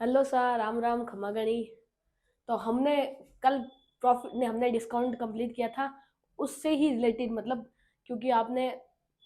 Hello sir, Ram राम खमा गणी। तो हमने कल प्रॉफिट ने हमने डिस्काउंट कंप्लीट किया था, उससे ही रिलेटेड मतलब, क्योंकि आपने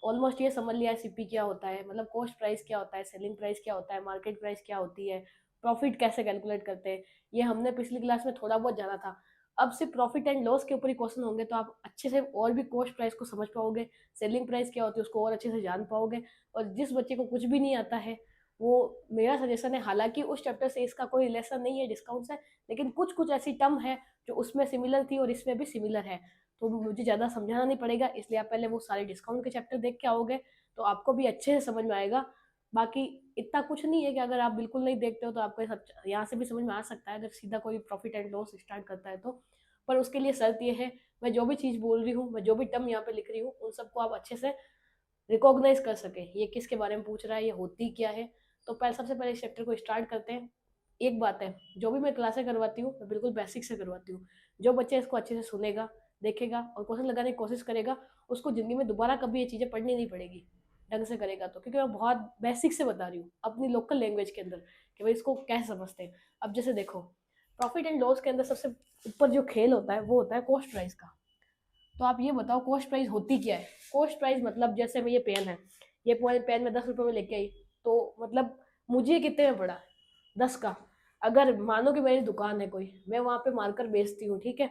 ऑलमोस्ट ये समझ लिया है सीपी क्या होता है, मतलब कॉस्ट प्राइस क्या होता है, सेलिंग प्राइस क्या होता है, मार्केट प्राइस क्या होती है, प्रॉफिट कैसे कैलकुलेट करते हैं, ये हमने पिछली क्लास में थोड़ा बहुत जाना था। अब सिर्फ प्रॉफिट एंड लॉस के ऊपर ही क्वेश्चन होंगे तो आप अच्छे से और भी कॉस्ट प्राइस को समझ पाओगे, सेलिंग प्राइस क्या होती है उसको और अच्छे से जान पाओगे। और जिस बच्चे को कुछ भी नहीं आता है, वो मेरा सजेशन है, हालांकि उस चैप्टर से इसका कोई रिलेशन नहीं है डिस्काउंट से, लेकिन कुछ कुछ ऐसी टर्म है जो उसमें सिमिलर थी और इसमें भी सिमिलर है, तो मुझे ज़्यादा समझाना नहीं पड़ेगा, इसलिए आप पहले वो सारे डिस्काउंट के चैप्टर देख के आओगे तो आपको भी अच्छे से समझ में आएगा। बाकी इतना कुछ नहीं है कि अगर आप बिल्कुल नहीं देखते हो तो आपको सब यहाँ से भी समझ में आ सकता है अगर सीधा कोई प्रॉफिट एंड लॉस स्टार्ट करता है तो। पर उसके लिए शर्त ये है, मैं जो भी चीज़ बोल रही हूँ, मैं जो भी टर्म यहाँ पे लिख रही हूँ, उन सबको आप अच्छे से रिकॉग्नाइज कर सके, ये किसके बारे में पूछ रहा है, ये होती क्या है। तो पहले सबसे पहले इस चैप्टर को स्टार्ट करते हैं। एक बात है, जो भी मैं क्लासें करवाती हूँ मैं बिल्कुल बेसिक से करवाती हूँ। जो बच्चे इसको अच्छे से सुनेगा, देखेगा और क्वेश्चन लगाने की कोशिश करेगा, उसको जिंदगी में दोबारा कभी ये चीज़ें पढ़नी नहीं पड़ेगी, ढंग से करेगा तो, क्योंकि मैं बहुत बेसिक से बता रही हूँ अपनी लोकल लैंग्वेज के अंदर कि भाई इसको कैसे समझते हैं। अब जैसे देखो, प्रॉफिट एंड लॉस के अंदर सबसे ऊपर जो खेल होता है वो होता है कॉस्ट प्राइस का। तो आप ये बताओ कॉस्ट प्राइस होती क्या है। कॉस्ट प्राइस मतलब, जैसे मैं ये पेन है, ये पेन में 10 रुपये में लेके आई, तो मतलब मुझे कितने में पड़ा, 10 का। अगर मानो कि मेरी दुकान है कोई, मैं वहाँ पे मार्कर बेचती हूँ, ठीक है,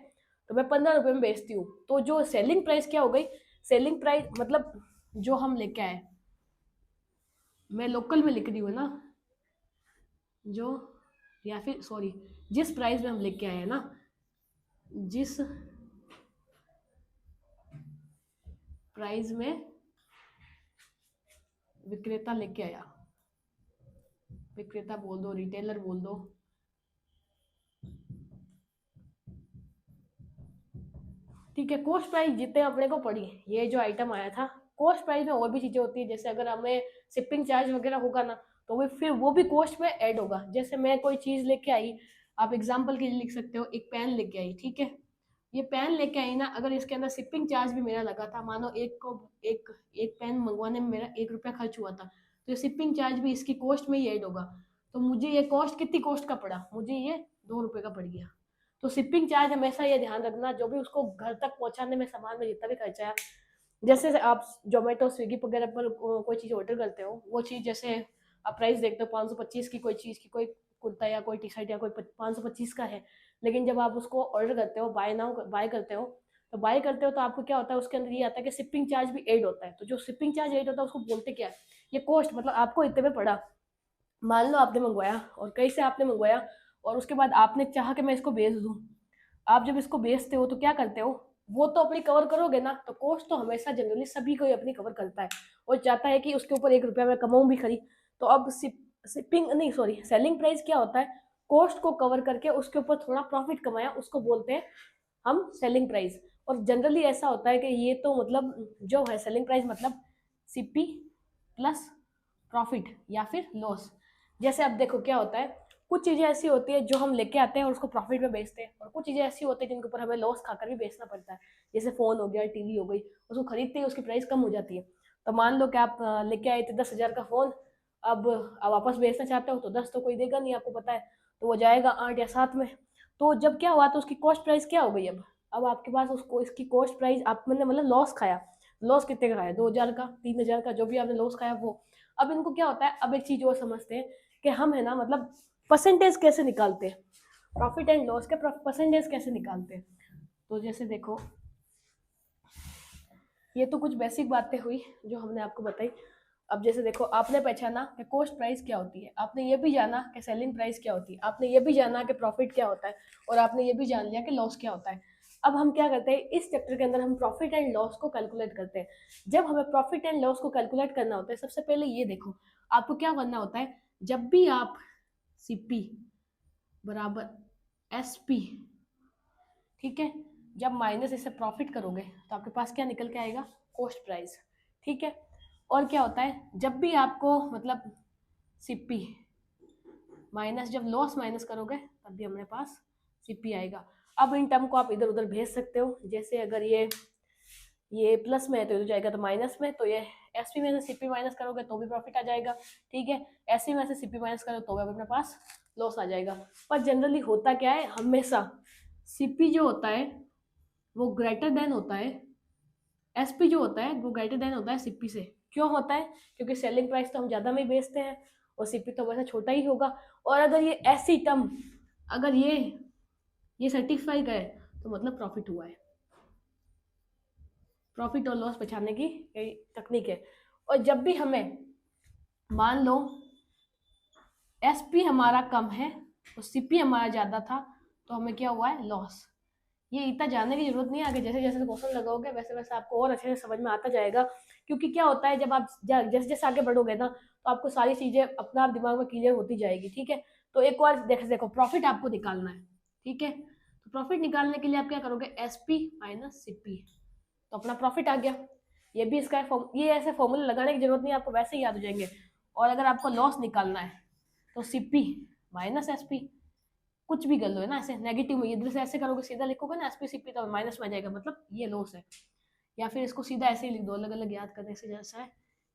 तो मैं 15 रुपये में बेचती हूँ, तो जो सेलिंग प्राइस क्या हो गई, सेलिंग प्राइस मतलब जो हम लेके आए, मैं लोकल में लिख रही हूँ ना, जो, या फिर सॉरी, जिस प्राइस में हम लेके आए हैं ना, जिस प्राइस में विक्रेता लेके आया, विक्रेता बोल दो, रिटेलर बोल दो, ठीक है, कॉस्ट प्राइस जितने अपने को पड़ी, ये जो आइटम आया था, कॉस्ट प्राइस में और भी चीजें होती है, जैसे अगर हमें शिपिंग चार्ज वगैरह होगा ना, तो वो फिर वो भी कॉस्ट में ऐड होगा। जैसे मैं कोई चीज लेके आई, आप एग्जाम्पल के लिए लिख सकते हो, एक पेन लेके आई, ठीक है, ये पेन लेके आई ना, अगर इसके अंदर शिपिंग चार्ज भी मेरा लगा था, मानो एक एक पेन मंगवाने में मेरा 1 रुपया खर्च हुआ था, तो ये शिपिंग चार्ज भी इसकी कॉस्ट में ही ऐड होगा। तो मुझे ये कॉस्ट कितनी कॉस्ट का पड़ा, मुझे ये 2 रुपये का पड़ गया। तो शिपिंग चार्ज हमेशा ये ध्यान रखना, जो भी उसको घर तक पहुंचाने में सामान में जितना भी खर्चा है, जैसे आप जोमेटो स्विगी वगैरह पर कोई चीज़ ऑर्डर करते हो, वो चीज़ जैसे आप प्राइस देखते हो 525 की, कोई चीज़ की, कोई कुर्ता या कोई टी शर्ट या कोई 525 का है, लेकिन जब आप उसको ऑर्डर करते हो, बाय करते हो, तो बाय करते हो तो आपको क्या होता है, उसके अंदर ये आता है कि शिपिंग चार्ज भी ऐड होता है। तो जो शिपिंग चार्ज ऐड होता है उसको बोलते क्या है, ये कॉस्ट, मतलब आपको इतने में पड़ा। मान लो आपने मंगवाया और कहीं से आपने मंगवाया, और उसके बाद आपने चाहा कि मैं इसको बेच दूं, आप जब इसको बेचते हो तो क्या करते हो, वो तो अपनी कवर करोगे ना, तो कॉस्ट तो हमेशा जनरली सभी कोई अपनी कवर करता है और चाहता है कि उसके ऊपर 1 रुपया मैं कमाऊं भी खरी। तो अब शिपिंग नहीं, सॉरी, सेलिंग प्राइस क्या होता है, कॉस्ट को कवर करके उसके ऊपर थोड़ा प्रॉफिट कमाया, उसको बोलते हैं हम सेलिंग प्राइस। और जनरली ऐसा होता है कि ये तो मतलब जो है सेलिंग प्राइस मतलब सीपी प्लस प्रॉफिट या फिर लॉस। जैसे अब देखो क्या होता है, कुछ चीजें ऐसी होती है जो हम लेके आते हैं और उसको प्रॉफिट में बेचते हैं, और कुछ चीजें ऐसी होती है जिनके ऊपर हमें लॉस खाकर भी बेचना पड़ता है। जैसे फोन हो गया, टीवी हो गई, उसको खरीदते ही उसकी प्राइस कम हो जाती है। तो मान लो कि आप लेके आए थे 10 हजार का फोन, अब वापस बेचना चाहते हो तो 10 तो कोई देगा नहीं, आपको पता है, तो वो जाएगा 8 या 7 में। तो जब क्या हुआ, तो उसकी कॉस्ट प्राइस क्या हो गई, अब आपके पास उसको इसकी कॉस्ट प्राइस, आपने मतलब लॉस खाया। लॉस कितने का खाया, 2 हजार का, 3 हजार का, जो भी आपने लॉस खाया वो। अब इनको क्या होता है, अब एक चीज और समझते हैं कि हम है ना, मतलब परसेंटेज कैसे निकालते हैं, प्रॉफिट एंड लॉस के परसेंटेज कैसे निकालते हैं। तो जैसे देखो, ये तो कुछ बेसिक बातें हुई जो हमने आपको बताई। अब जैसे देखो, आपने पहचाना कि कॉस्ट प्राइस क्या होती है, आपने ये भी जाना कि सेलिंग प्राइस क्या होती है, आपने ये भी जाना कि प्रॉफिट क्या होता है, और आपने ये भी जान लिया कि लॉस क्या होता है। अब हम क्या करते हैं, इस चैप्टर के अंदर हम प्रॉफिट एंड लॉस को कैलकुलेट करते हैं। जब हमें प्रॉफिट एंड लॉस को कैलकुलेट करना होता है, सबसे पहले ये देखो, आपको क्या करना होता है, जब भी आप सीपी बराबर एसपी, ठीक है, जब माइनस इसे प्रॉफिट करोगे तो आपके पास क्या निकल के आएगा, कॉस्ट प्राइस, ठीक है। और क्या होता है, जब भी आपको मतलब सीपी माइनस, जब लॉस माइनस करोगे तब भी हमारे पास सीपी आएगा। अब इन टर्म को आप इधर उधर भेज सकते हो, जैसे अगर ये प्लस में है तो इधर जाएगा तो माइनस में, तो ये एसपी में से सीपी माइनस करोगे तो भी प्रॉफिट आ जाएगा, ठीक है। एसपी में से सीपी माइनस करो तो भी अपने पास लॉस आ जाएगा। पर जनरली होता क्या है, हमेशा सीपी जो होता है वो ग्रेटर देन होता है, एसपी जो होता है वो ग्रेटर देन होता है सीपी से। क्यों होता है? क्योंकि सेलिंग प्राइस तो हम ज़्यादा में ही बेचते हैं और सीपी तो वैसे छोटा ही होगा। और अगर ये ऐसी टर्म, अगर ये सेटिस्फाई करे तो मतलब प्रॉफिट हुआ है। प्रॉफिट और लॉस बचाने की यही तकनीक है। और जब भी हमें मान लो एसपी हमारा कम है और सीपी हमारा ज़्यादा था तो हमें क्या हुआ है, लॉस। ये इतना जानने की जरूरत नहीं है, आगे जैसे जैसे क्वेश्चन लगाओगे वैसे वैसे आपको और अच्छे से समझ में आता जाएगा। क्योंकि क्या होता है, जब आप जैसे जैसे आगे बढ़ोगे ना तो आपको सारी चीजें अपना आप दिमाग में क्लियर होती जाएगी, ठीक है। तो एक और देखो प्रॉफिट आपको निकालना है, ठीक है। तो प्रॉफिट निकालने के लिए आप क्या करोगे, एसपी माइनस सीपी, तो अपना प्रॉफिट आ गया। ये भी इसका ये ऐसे फॉर्मूले लगाने की जरूरत नहीं है, आपको वैसे ही याद हो जाएंगे। और अगर आपको लॉस निकालना है तो सीपी माइनस एसपी, कुछ भी कर लो है ना, ऐसे नेगेटिव में इधर से ऐसे करोगे, सीधा लिखोगे ना एसपी सीपी तो माइनस में आ जाएगा, मतलब ये लॉस है। या फिर इसको सीधा ऐसे ही लिख दो, अलग अलग याद करने से, जैसा है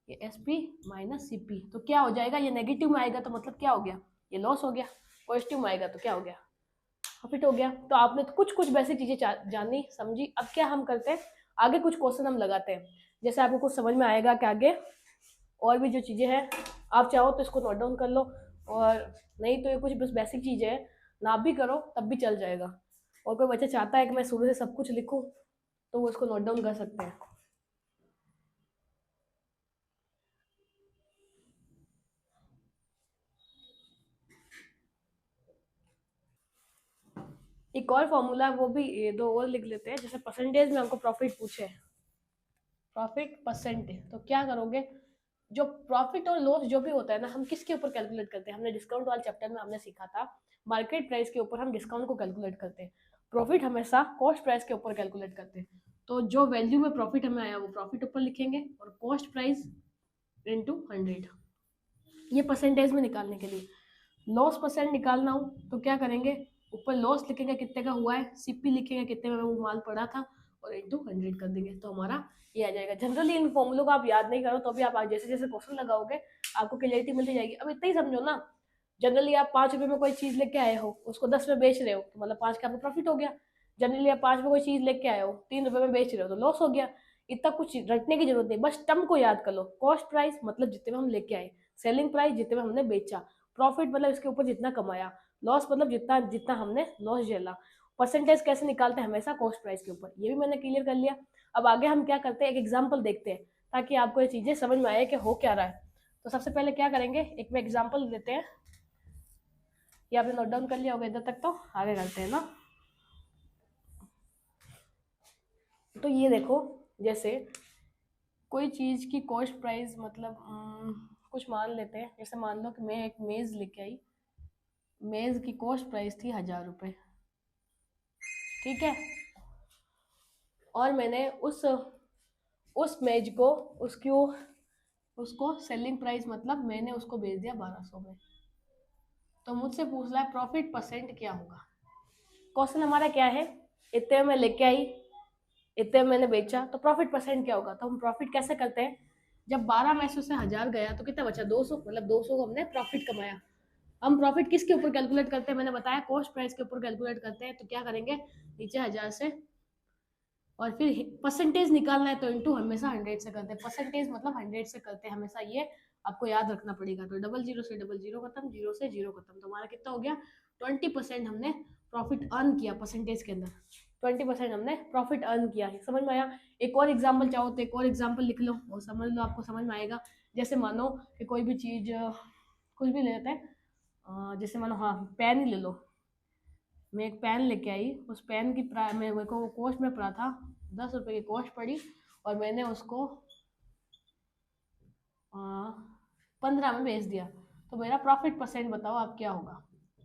ये एसपी माइनस सीपी, तो क्या हो जाएगा, ये नेगेटिव में आएगा तो मतलब क्या हो गया, ये लॉस हो गया। पॉजिटिव में आएगा तो क्या हो गया, प्रॉफिट हो गया। तो आपने तो कुछ कुछ बेसिक चीजें जानी समझी। अब क्या हम करते हैं, आगे कुछ क्वेश्चन हम लगाते हैं, जैसे आपको कुछ समझ में आएगा कि आगे और भी जो चीजें हैं आप चाहो तो इसको नोट डाउन कर लो, और नहीं तो ये कुछ बस बेसिक चीजें हैं, ना भी करो तब भी चल जाएगा। और कोई बच्चा चाहता है कि मैं शुरू से सब कुछ लिखूं तो वो इसको नोट डाउन कर सकते हैं। एक और फॉर्मूला है, वो भी ये दो और लिख लेते हैं। जैसे परसेंटेज में हमको प्रॉफिट पूछे, प्रॉफिट परसेंटेज, तो क्या करोगे, जो प्रॉफिट और लॉस जो भी होता है ना, हम किसके ऊपर कैलकुलेट करते हैं, हमने डिस्काउंट वाले चैप्टर में हमने सीखा था, मार्केट प्राइस के ऊपर हम डिस्काउंट को कैलकुलेट करते हैं। प्रॉफिट हमेशा कॉस्ट प्राइस के ऊपर कैलकुलेट करते हैं। तो जो वैल्यू में प्रॉफिट हमें आया वो प्रॉफिट ऊपर लिखेंगे और कॉस्ट प्राइस इंटू 100, ये परसेंटेज में निकालने के लिए। लॉस परसेंट निकालना हो तो क्या करेंगे, ऊपर लॉस लिखेंगे कितने का हुआ है, सीपी लिखेंगे कितने में वो माल पड़ा था और इंटू 100 कर देंगे तो हमारा ये आ जाएगा। जनरली इन फॉर्मूलों को आप याद नहीं करो तो भी आप जैसे जैसे क्वेश्चन लगाओगे आपको क्लियरिटी मिलती जाएगी। अब इतना ही समझो ना, जनरली आप 5 रुपए में कोई चीज लेके आए हो, उसको 10 में बेच रहे हो तो मतलब 5 का आपको प्रॉफिट हो गया। जनरली आप 5 में कोई चीज लेके आए हो, 3 रुपए में बेच रहे हो तो लॉस हो गया। इतना कुछ रटने की जरूरत नहीं, बस टर्म को याद कर लो। कॉस्ट प्राइस मतलब जितने में हम लेके आए, सेलिंग प्राइस जितने में हमने बेचा, प्रॉफिट मतलब इसके ऊपर जितना कमाया, लॉस मतलब जितना जितना हमने लॉस झेला। परसेंटेज कैसे निकालते हैं, हमेशा कॉस्ट प्राइस के ऊपर, ये भी मैंने क्लियर कर लिया। अब आगे हम क्या करते हैं, एक एग्जांपल देखते हैं ताकि आपको ये चीजें समझ में आए कि हो क्या रहा है। तो सबसे पहले क्या करेंगे, एक में एग्जांपल देते हैं। ये आपने नोट डाउन कर लिया होगा इधर तक, तो आगे करते हैं ना। तो ये देखो, जैसे कोई चीज की कॉस्ट प्राइस मतलब कुछ मान लेते हैं, जैसे मान लो कि मैं एक मेज लेके आई, मेज की कॉस्ट प्राइस थी 1000 रुपये, ठीक है। और मैंने उस मेज को उसको उसको सेलिंग प्राइस मतलब मैंने उसको बेच दिया 1200 में। तो मुझसे पूछ रहा है प्रॉफिट परसेंट क्या होगा। क्वेश्चन हमारा क्या है, इतने में लेके आई, इतने में मैंने बेचा, तो प्रॉफिट परसेंट क्या होगा। तो हम प्रॉफिट कैसे करते हैं, जब 12 में से 1000 गया तो कितना बचा, 200, मतलब 200 को हमने प्रॉफिट कमाया। हम प्रॉफिट किसके ऊपर कैलकुलेट करते हैं, मैंने बताया कॉस्ट प्राइस के ऊपर कैलकुलेट करते हैं। तो क्या करेंगे, नीचे 1000 से और फिर परसेंटेज निकालना है तो इंटू हमेशा 100 से करते हैं। परसेंटेज मतलब 100 से करते हैं हमेशा, ये आपको याद रखना पड़ेगा। तो 00 से 00 खत्म, 0 से 0 खत्म, तो हमारा कितना हो गया, 20% हमने प्रॉफिट अर्न किया परसेंटेज के अंदर। 20% हमने प्रॉफिट अर्न किया है, समझ में आया। एक और एग्जाम्पल चाहो तो एक और एग्जाम्पल लिख लो और समझ लो, आपको समझ में आएगा। जैसे मानो कि कोई भी चीज़ कुछ भी ले लेते हैं, जैसे मानो हाँ पेन ही ले लो, मैं एक पेन लेके आई, उस पेन की मेरे को कॉस्ट में पड़ा था 10 रुपये की कॉस्ट पड़ी और मैंने उसको 15 में बेच दिया। तो मेरा प्रॉफिट परसेंट बताओ आप क्या होगा,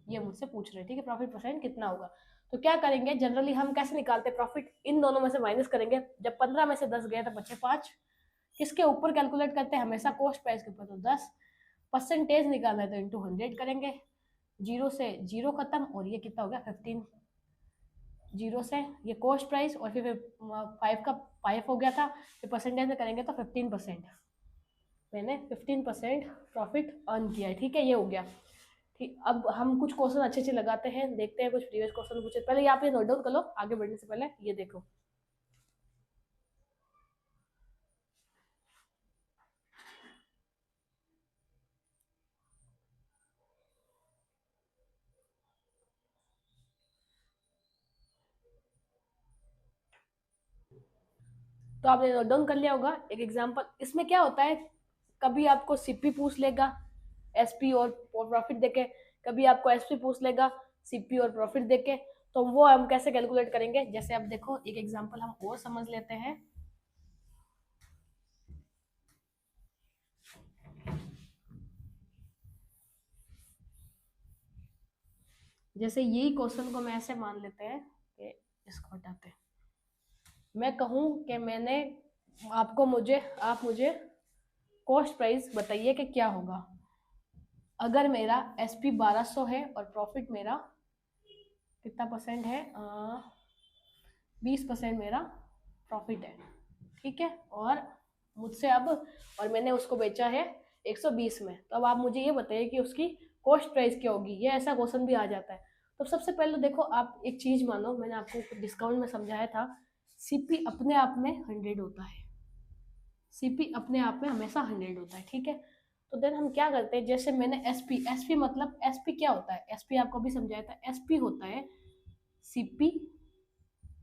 ये मुझसे पूछ रहे हैं, ठीक है। प्रॉफिट परसेंट कितना होगा, तो क्या करेंगे, जनरली हम कैसे निकालते हैं प्रॉफिट, इन दोनों में से माइनस करेंगे। जब 15 में से 10 गए तो बचे 5, किसके ऊपर कैलकुलेट करते हैं, हमेशा कॉस्ट प्राइस के ऊपर। तो 10 परसेंटेज निकालना है तो इंटू 100 करेंगे, 0 से 0 खत्म, और ये कितना हो गया 15। 0 से ये कॉस्ट प्राइस और फिर 5 का 5 हो गया था, फिर परसेंटेज में करेंगे तो 15%। मैंने 15% प्रॉफिट अर्न किया है। ठीक है, ये हो गया। ठीक, अब हम कुछ क्वेश्चन अच्छे अच्छे लगाते हैं, देखते हैं कुछ प्रीवियस क्वेश्चन पूछे। पहले यहाँ पे नोट डाउन कर लो, आगे बढ़ने से पहले ये देखो। तो आपने नोट डाउन कर लिया होगा। एक एग्जांपल इसमें क्या होता है, कभी आपको सीपी पूछ लेगा एसपी और प्रॉफिट देके, कभी आपको एसपी पूछ लेगा सीपी और प्रॉफिट देके। तो वो हम कैसे कैलकुलेट करेंगे, जैसे आप देखो एक एग्जांपल हम और समझ लेते हैं। जैसे यही क्वेश्चन को मैं ऐसे मान लेते हैं कि इसको हटाते हैं। मैं कहूँ कि मैंने आपको मुझे आप मुझे कॉस्ट प्राइस बताइए कि क्या होगा अगर मेरा एसपी 1200 है और प्रॉफिट मेरा कितना परसेंट है, 20% मेरा प्रॉफिट है। ठीक है, और मुझसे अब और मैंने उसको बेचा है 120 में। तो अब आप मुझे ये बताइए कि उसकी कॉस्ट प्राइस क्या होगी। ये ऐसा क्वेश्चन भी आ जाता है। तो सबसे पहले देखो, आप एक चीज मानो, मैंने आपको डिस्काउंट में समझाया था, सीपी अपने आप में 100 होता है। सीपी अपने आप में हमेशा 100 होता है। ठीक है, तो देन हम क्या करते हैं, जैसे मैंने एसपी एसपी मतलब एसपी क्या होता है, एसपी आपको भी समझाया था, एसपी होता है सीपी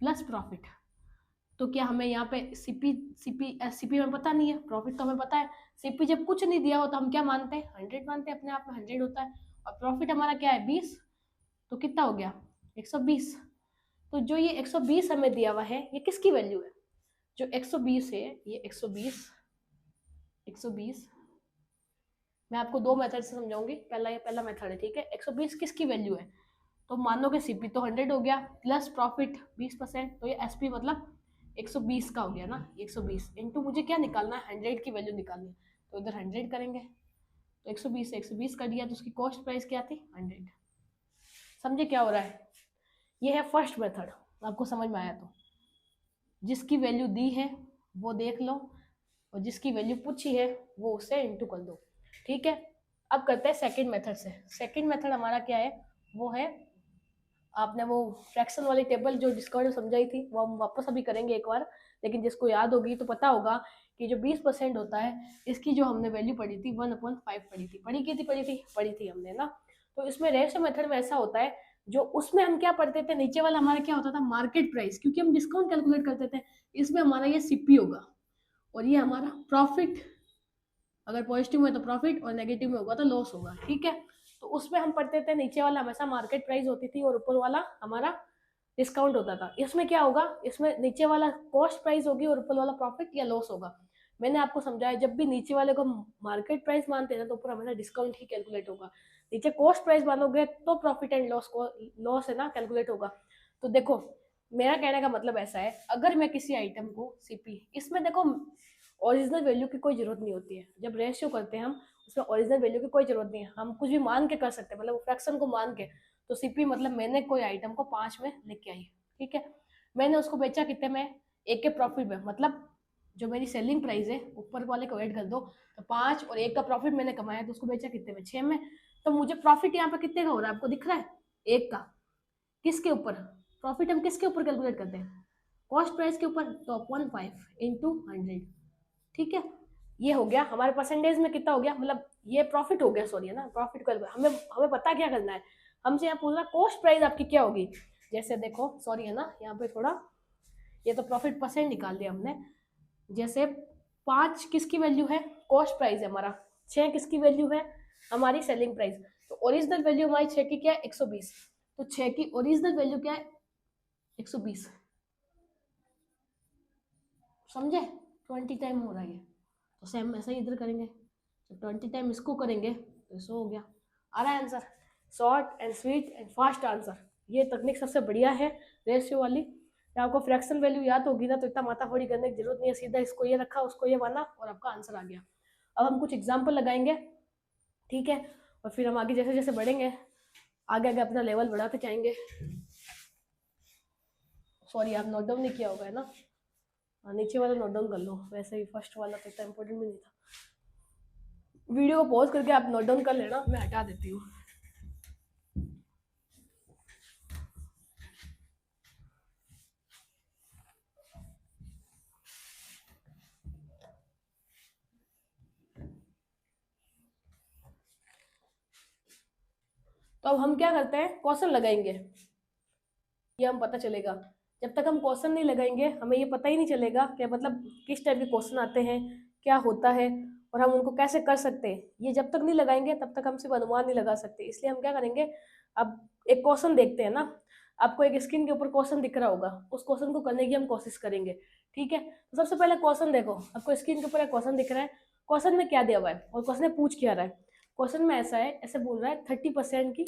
प्लस प्रॉफिट। तो क्या हमें यहाँ पे सीपी सीपी सीपी हमें पता नहीं है, प्रॉफिट तो हमें पता है। सीपी जब कुछ नहीं दिया हो तो हम क्या मानते हैं, 100 मानते हैं, अपने आप में 100 होता है। और प्रॉफिट हमारा क्या है, 20। तो कितना हो गया, 120। तो जो ये 120 हमें दिया हुआ है, ये किसकी वैल्यू है, जो 120 है, ये 120 मैं आपको दो मेथड से समझाऊंगी। पहला ये पहला मेथड है। ठीक है, 120 किसकी वैल्यू है, तो मान लो कि सीपी तो 100 हो गया प्लस प्रॉफिट 20%, तो ये एसपी मतलब 120 का हो गया ना। 120 इंटू मुझे क्या निकालना है, 100 की वैल्यू निकालनी है, तो इधर 100 करेंगे। तो 120 से 120 कर दिया, तो उसकी कॉस्ट प्राइस क्या थी, 100। समझे क्या हो रहा है, ये है फर्स्ट मेथड। आपको समझ में आया तो जिसकी वैल्यू दी है वो देख लो, और जिसकी वैल्यू पूछी है वो उससे इंटू कर दो। ठीक है, अब करते हैं सेकंड मेथड से। सेकंड मेथड हमारा क्या है, वो है, आपने वो फ्रैक्शन वाली टेबल जो डिस्काउंट समझाई थी वो हम वापस अभी करेंगे एक बार। लेकिन जिसको याद होगी तो पता होगा कि जो 20% होता है, इसकी जो हमने वैल्यू पढ़ी थी 1/5 पढ़ी थी हमने ना। तो इसमें रेशो मेथड में ऐसा होता है, जो उसमें हम क्या पढ़ते थे, नीचे वाला हमारा क्या होता था, मार्केट प्राइस, क्योंकि हम डिस्काउंट कैलकुलेट करते थे। इसमें हमारा ये सीपी होगा और ये हमारा प्रॉफिट, अगर पॉजिटिव में तो प्रॉफिट और नेगेटिव में होगा तो लॉस होगा। ठीक है, तो उसमें हम पढ़ते थे नीचे वाला हमेशा मार्केट प्राइस होती थी और ऊपर वाला हमारा डिस्काउंट होता था। इसमें क्या होगा, इसमें नीचे वाला कॉस्ट प्राइस होगी और ऊपर वाला प्रॉफिट या लॉस होगा। मैंने आपको समझाया, जब भी नीचे वाले को मार्केट प्राइस मानते हैं तो ऊपर हमेशा डिस्काउंट ही कैलकुलेट होगा। नीचे कॉस्ट प्राइस मानोगे तो प्रॉफिट एंड लॉस को लॉस है ना कैलकुलेट होगा। तो देखो, मेरा कहने का मतलब ऐसा है, अगर मैं किसी आइटम को सीपी, इसमें देखो ओरिजिनल वैल्यू की कोई जरूरत नहीं होती है। जब रेशियो करते हैं हम, उसमें ओरिजिनल वैल्यू की कोई जरूरत नहीं है, हम कुछ भी मान के कर सकते हैं, मतलब फ्रैक्शन को मान के। तो सीपी मतलब मैंने कोई आइटम को 5 में लेके आई। ठीक है, मैंने उसको बेचा कितने में, एक के प्रॉफिट में, मतलब जो मेरी सेलिंग प्राइस है ऊपर वाले को ऐड कर दो, तो 5 और 1 का प्रॉफिट मैंने कमाया, तो उसको बेचा कितने में, 6 में। तो मुझे प्रॉफिट यहाँ पे कितने का हो रहा है, आपको दिख रहा है, 1 का। किसके ऊपर, प्रॉफिट हम किसके ऊपर कैलकुलेट करते हैं, कॉस्ट प्राइस के ऊपर। तो 1/5 इंटू 100। ठीक है, ये हो गया हमारे परसेंटेज में कितना हो गया, मतलब ये प्रॉफिट हो गया, सॉरी है ना, प्रॉफिट कर, हमें हमें पता क्या करना है, हमसे यहाँ पूछ रहा कॉस्ट प्राइस आपकी क्या होगी। जैसे देखो, सॉरी है ना, यहाँ पे थोड़ा, ये तो प्रॉफिट परसेंट निकाल दिया हमने। जैसे 5 किसकी वैल्यू है, कॉस्ट प्राइस है हमारा, 6 किसकी वैल्यू है, हमारी सेलिंग प्राइस। तो ओरिजिनल वैल्यू हमारी 6 की क्या है, 120। तो 6 की ओरिजिनल वैल्यू क्या है, 120। समझे, 20 टाइम हो रहा है ये। तो सेम ऐसा ही इधर करेंगे, तो 20 टाइम इसको करेंगे तो इसको हो गया। आ रहा है answer, short and sweet and fast answer. ये तकनीक सबसे बढ़िया है रेशियो वाली। आपको फ्रैक्शन वैल्यू याद होगी ना, तो इतना माथाफोड़ी करने की जरूरत नहीं है, सीधा इसको ये रखा उसको ये माना और आपका आंसर आ गया। अब हम कुछ एग्जाम्पल लगाएंगे। ठीक है, और फिर हम आगे जैसे जैसे बढ़ेंगे, आगे आगे अपना लेवल बढ़ाते जाएंगे। सॉरी, आप नोट डाउन नहीं किया होगा है ना, नीचे वाला नोट डाउन कर लो, वैसे ही फर्स्ट वाला तो इतना इंपॉर्टेंट भी नहीं था। वीडियो को पॉज करके आप नोट डाउन कर लेना, मैं हटा देती हूँ। तो अब हम क्या करते हैं, क्वेश्चन लगाएंगे, ये हम पता चलेगा। जब तक हम क्वेश्चन नहीं लगाएंगे हमें ये पता ही नहीं चलेगा कि मतलब किस टाइप के क्वेश्चन आते हैं, क्या होता है और हम उनको कैसे कर सकते हैं। ये जब तक नहीं लगाएंगे तब तक हम सिर्फ अनुमान नहीं लगा सकते। इसलिए हम क्या करेंगे, अब एक क्वेश्चन देखते हैं ना। आपको एक स्क्रीन के ऊपर क्वेश्चन दिख रहा होगा, उस क्वेश्चन को करने की हम कोशिश करेंगे। ठीक है, तो सबसे पहले क्वेश्चन देखो, आपको स्क्रीन के ऊपर एक क्वेश्चन दिख रहा है। क्वेश्चन में क्या दिया हुआ है और क्वेश्चन में पूछ क्या रहा है। क्वेश्चन में ऐसा है, ऐसे बोल रहा है 30% की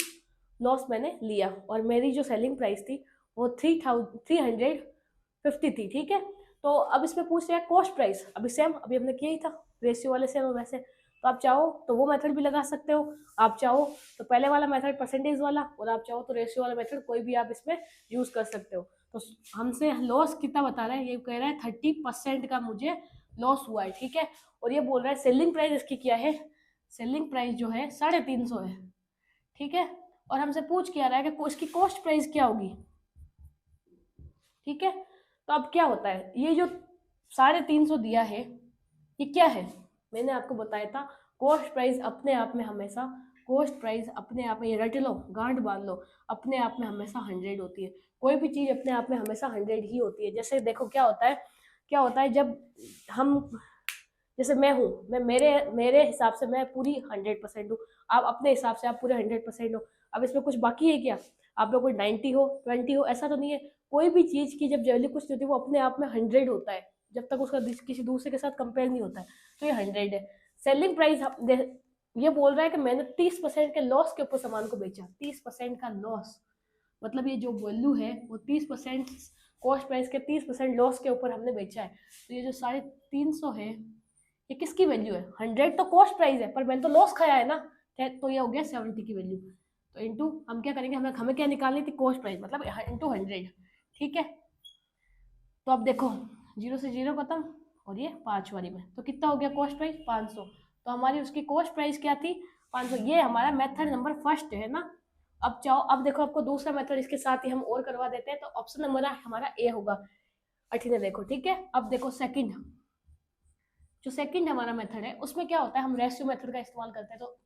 लॉस मैंने लिया और मेरी जो सेलिंग प्राइस थी वो 350 थी। ठीक है, तो अब इसमें पूछ रहा है कॉस्ट प्राइस, अभी सेम अभी हमने किया ही था, रेशियो वाले सेम वैसे। तो आप चाहो तो वो मेथड भी लगा सकते हो, आप चाहो तो पहले वाला मेथड परसेंटेज वाला, और आप चाहो तो रेशियो वाला मेथड, कोई भी आप इसमें यूज कर सकते हो। तो हमसे लॉस कितना बता रहा है, ये कह रहा है 30% का मुझे लॉस हुआ है। ठीक है, और ये बोल रहा है सेलिंग प्राइस इसकी क्या है, सेलिंग प्राइस जो है 350 है। ठीक है, और हमसे पूछ क्या रहा है कि इसकी कॉस्ट प्राइस क्या होगी। ठीक है, तो अब क्या होता है, ये जो 350 दिया है ये क्या है, मैंने आपको बताया था कॉस्ट प्राइस अपने आप में हमेशा, कॉस्ट प्राइस अपने आप में, ये रट लो, गांठ बांध लो, अपने आप में हमेशा 100 होती है। कोई भी चीज अपने आप में हमेशा 100 ही होती है। जैसे देखो क्या होता है, क्या होता है जब हम, जैसे मैं हूँ, मैं मेरे मेरे हिसाब से मैं पूरी 100% हूँ, आप अपने हिसाब से आप पूरे 100% हो। अब इसमें कुछ बाकी है क्या, आप लोग कोई 90 हो 20 हो, ऐसा तो नहीं है। कोई भी चीज की जब वैल्यू कुछ नहीं होती वो अपने आप में 100 होता है, जब तक उसका किसी दूसरे के साथ कंपेयर नहीं होता है, तो ये 100 है। सेलिंग प्राइस ये बोल रहा है कि मैंने 30% के लॉस के ऊपर सामान को बेचा, 30% का लॉस, मतलब ये जो वैल्यू है वो 30%, कॉस्ट प्राइस के 30% लॉस के ऊपर हमने बेचा है। तो ये जो 350 है ये किसकी वैल्यू है, 100 तो कॉस्ट प्राइस है पर मैंने तो लॉस खाया है ना, तो ये हो गया 70 की वैल्यू। तो इंटू हम क्या करेंगे, हमें हमें क्या निकालनी थी, कॉस्ट प्राइस, मतलब इंटू 100। ठीक है, तो अब देखो 0 से 0 खत्म, और ये 5 वाली में, तो कितना हो गया कॉस्ट प्राइस 500। तो हमारी उसकी कॉस्ट प्राइस क्या थी 500। ये हमारा मेथड नंबर फर्स्ट है ना। अब चाहो, अब देखो आपको दूसरा मेथड इसके साथ ही हम और करवा देते हैं, तो ऑप्शन नंबर हमारा ए होगा। अठीने देखो, ठीक है, अब देखो सेकंड, जो सेकंड हमारा मेथड है उसमें क्या होता है, हम रेशियो मेथड का इस्तेमाल करते हैं। तो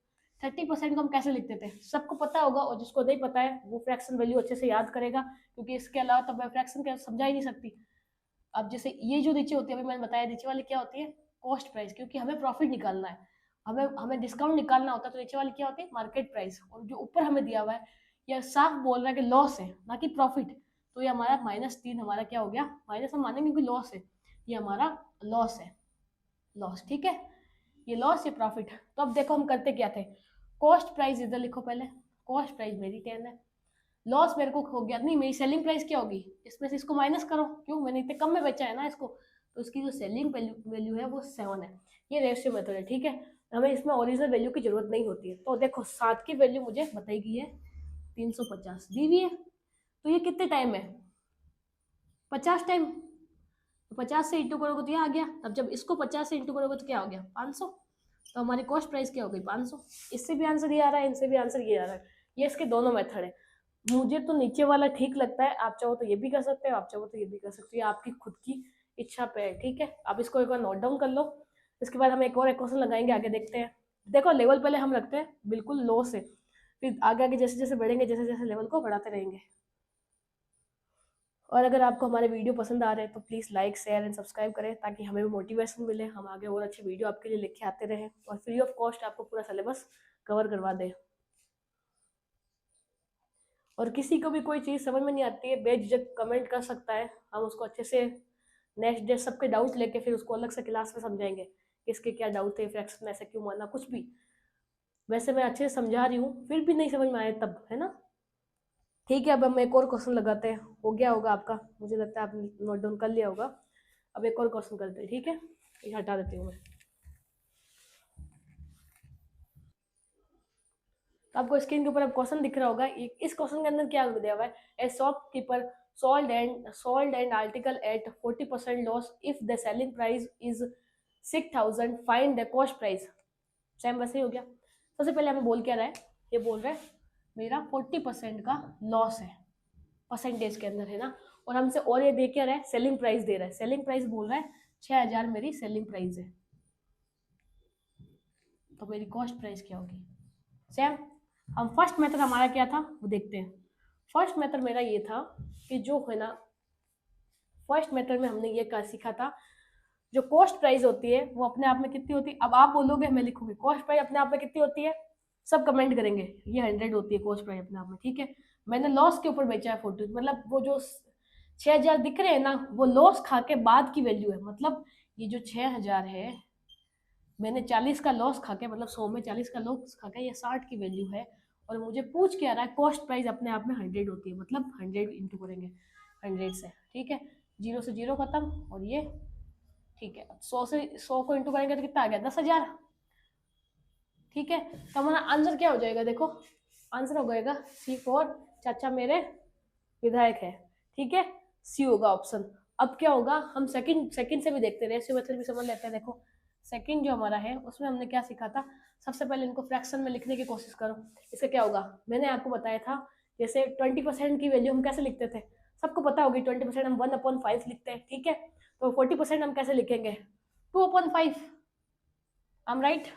30% को हम कैसे लिखते थे, सबको पता होगा, और जिसको नहीं पता है वो फ्रैक्शन वैल्यू अच्छे से याद करेगा, क्योंकि इसके अलावा तो मैं फ्रैक्शन क्या समझा ही नहीं सकती। अब जैसे ये जो नीचे होती है, अभी मैंने बताया नीचे वाली क्या होती है, कॉस्ट प्राइस, क्योंकि हमें प्रॉफिट निकालना है, हमें हमें डिस्काउंट निकालना होता है। तो नीचे वाली क्या होती है, मार्केट प्राइस, और जो ऊपर हमें दिया हुआ है ये साफ बोल रहा है कि लॉस है ना कि प्रॉफिट। तो ये हमारा -3 हमारा क्या हो गया, माइनस हम मानेंगे क्योंकि लॉस है, ये हमारा लॉस है, लॉस। ठीक है, ये लॉस ये प्रॉफिट। तो अब देखो हम करते क्या थे, कॉस्ट प्राइस इधर लिखो पहले, कॉस्ट प्राइस मेरी 10 है, लॉस मेरे को हो गया, नहीं मेरी सेलिंग प्राइस क्या होगी, इसमें से इसको माइनस करो, क्यों मैंने इतने कम में बेचा है ना इसको, तो इसकी जो सेलिंग वैल्यू है वो 7 है। ये रेशियो मेथड है। ठीक है, हमें इसमें ओरिजिनल वैल्यू की जरूरत नहीं होती है। तो देखो 7 की वैल्यू मुझे बताई गई है 350 दी हुई है, तो ये कितने टाइम है, 50 टाइम। तो 50 से इंटू करोगे तो ये आ गया। अब जब इसको 50 से इंटू करोगे तो क्या हो गया 500। तो हमारी कॉस्ट प्राइस क्या हो गई 500। इससे भी आंसर ये आ रहा है, इनसे भी आंसर ये आ रहा है। ये इसके दोनों मेथड है। मुझे तो नीचे वाला ठीक लगता है, आप चाहो तो ये भी कर सकते हो, आप चाहो तो ये भी कर सकते हो, ये आपकी खुद की इच्छा पे है। ठीक है, आप इसको एक बार नोट डाउन कर लो, इसके बाद हम एक और क्वेश्चन लगाएंगे, आगे देखते हैं। देखो लेवल पहले हम रखते हैं बिल्कुल लो से, फिर आगे आगे जैसे जैसे बढ़ेंगे, जैसे जैसे लेवल को बढ़ाते रहेंगे। और अगर आपको हमारे वीडियो पसंद आ रहे हैं तो please like share and subscribe करें, ताकि हमें भी मोटिवेशन मिले, हम आगे और अच्छे वीडियो आपके लिए लेके आते रहें और फ्री ऑफ कॉस्ट आपको पूरा सिलेबस कवर करवा दें। और किसी को भी कोई चीज़ समझ में नहीं आती है, बेझिझक कमेंट कर सकता है, हम उसको अच्छे से नेक्स्ट डे सबके डाउट लेके फिर उसको अलग से क्लास में समझाएंगे, किसके क्या डाउट है, फ्रैक्शन ऐसे क्यों माना, कुछ भी। वैसे मैं अच्छे से समझा रही हूँ, फिर भी नहीं समझ में आया तब, है ना। ठीक है, अब हम एक और क्वेश्चन लगाते हैं, हो गया होगा आपका, मुझे लगता है आपने नोट डाउन कर लिया होगा। अब एक और क्वेश्चन करते हैं, ठीक है, ये हटा देती हूँ मैं। तो आपको स्क्रीन के ऊपर अब क्वेश्चन दिख रहा होगा, इस क्वेश्चन के अंदर क्या दिया हुआ है, a shopkeeper sold an article at 40% loss if the selling price is 6000, find the cost price। Same वैसे ही हो गया। सबसे पहले हमें बोल क्या रहा है, ये बोल रहा है मेरा 40% का लॉस है, परसेंटेज के अंदर है ना। और हमसे और ये दे क्या रहा है, सेलिंग प्राइस दे रहा है। सेलिंग प्राइस बोल रहा है 6000 मेरी सेलिंग प्राइस है, तो मेरी कॉस्ट प्राइस क्या होगी। सेम हम फर्स्ट मेथड हमारा क्या था वो देखते हैं। फर्स्ट मेथड मेरा ये था कि जो है ना, फर्स्ट मेथड में हमने ये क्या सीखा था, जो कॉस्ट प्राइस होती है वो अपने आप में कितनी होती है। अब आप बोलोगे मैं लिखूंगी कॉस्ट प्राइस अपने आप में कितनी होती है, सब कमेंट करेंगे ये 100 होती है कॉस्ट प्राइस अपने आप में, ठीक है। मैंने लॉस के ऊपर बेचा है 40, मतलब वो जो 6000 दिख रहे हैं ना वो लॉस खा के बाद की वैल्यू है। मतलब ये जो 6000 है मैंने 40 का लॉस खा के, मतलब 100 में 40 का लॉस खा के ये 60 की वैल्यू है। और मुझे पूछ के आ रहा है कॉस्ट प्राइस अपने आप में 100 होती है, मतलब 100 इंटू करेंगे 100 से, ठीक है। 0 से 0 खत्म, और ये ठीक है। 100 से 100 को इंटू करेंगे तो कितना आ गया 10,000, ठीक है। तो हमारा आंसर क्या हो जाएगा, देखो आंसर हो जाएगा C4, चाचा मेरे विधायक है, ठीक है। सी होगा ऑप्शन। अब क्या होगा, हम सेकंड से भी देखते रहे, रेशियो मेथड भी समझ लेते हैं। देखो सेकंड जो हमारा है उसमें हमने क्या सीखा था, सबसे पहले इनको फ्रैक्शन में लिखने की कोशिश करो। इससे क्या होगा, मैंने आपको बताया था जैसे 20% की वैल्यू हम कैसे लिखते थे, सबको पता होगी 20% हम 1/5 लिखते हैं, ठीक है। तो 40% हम कैसे लिखेंगे 2/5, आई एम राइट,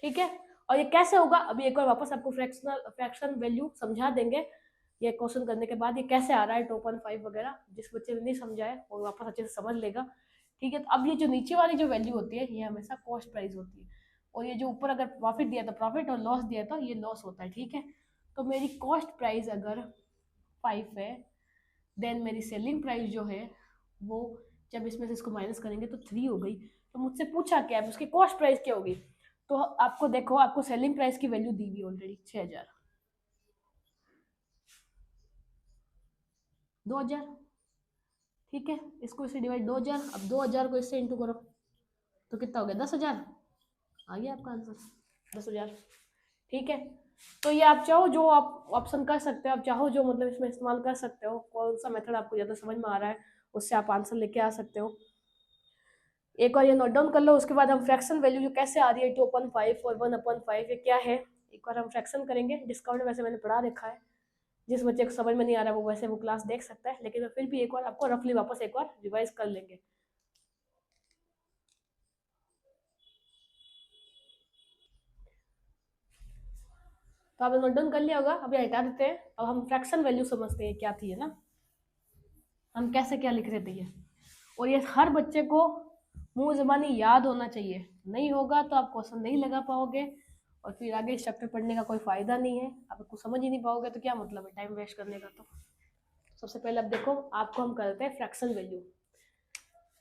ठीक है। और ये कैसे होगा अभी एक बार वापस आपको फ्रैक्शन वैल्यू समझा देंगे ये क्वेश्चन करने के बाद, ये कैसे आ रहा है 2.5 वगैरह। जिस बच्चे ने नहीं समझा है वो वापस अच्छे से समझ लेगा, ठीक है। तो अब ये जो नीचे वाली जो वैल्यू होती है ये हमेशा कॉस्ट प्राइस होती है, और ये जो ऊपर अगर प्रॉफिट दिया तो प्रॉफिट और लॉस दिया तो ये लॉस होता है, ठीक है। तो मेरी कॉस्ट प्राइस अगर 5 है, देन मेरी सेलिंग प्राइस जो है वो, जब इसमें से इसको माइनस करेंगे तो 3 हो गई। तो मुझसे पूछा क्या है उसकी कॉस्ट प्राइस क्या होगी, तो आपको देखो आपको सेलिंग प्राइस की वैल्यू दी हुई ऑलरेडी 6000, 2000, ठीक है। इसको इससे डिवाइड 2000, अब 2000 को इससे इंटू करो तो कितना हो गया 10,000, आ गया आपका आंसर 10,000, ठीक है। तो ये आप चाहो जो आप ऑप्शन कर सकते हो, आप चाहो जो मतलब इसमें इस्तेमाल कर सकते हो, कौन सा मेथड आपको ज़्यादा समझ में आ रहा है उससे आप आंसर लेके आ सकते हो। एक और ये नोट डाउन कर लो, उसके बाद हम फ्रैक्शन वैल्यू जो कैसे आ रही है 2/5 और 1/5 ये क्या है, एक बार हम फ्रैक्शन करेंगे। डिस्काउंट वैसे मैंने पढ़ा रखा है, जिस बच्चे को समझ में नहीं आ रहा है वो वैसे वो क्लास देख सकता है, लेकिन फिर भी एक बार आपको रफली वापस एक बार रिवाइज कर लेंगे। तो आपने नोट डाउन कर लिया होगा, अभी हटा देते हैं। अब हम फ्रैक्शन वैल्यू समझते हैं क्या थी, है ना, हम कैसे क्या लिख रहे थे ये। और ये हर बच्चे को मुंह जबानी याद होना चाहिए, नहीं होगा तो आप क्वेश्चन नहीं लगा पाओगे और फिर आगे चैप्टर पढ़ने का कोई फायदा नहीं है। आप कुछ समझ ही नहीं पाओगे तो क्या मतलब है टाइम वेस्ट करने का। तो सबसे पहले अब देखो आपको हम करते हैं फ्रैक्शन वैल्यू।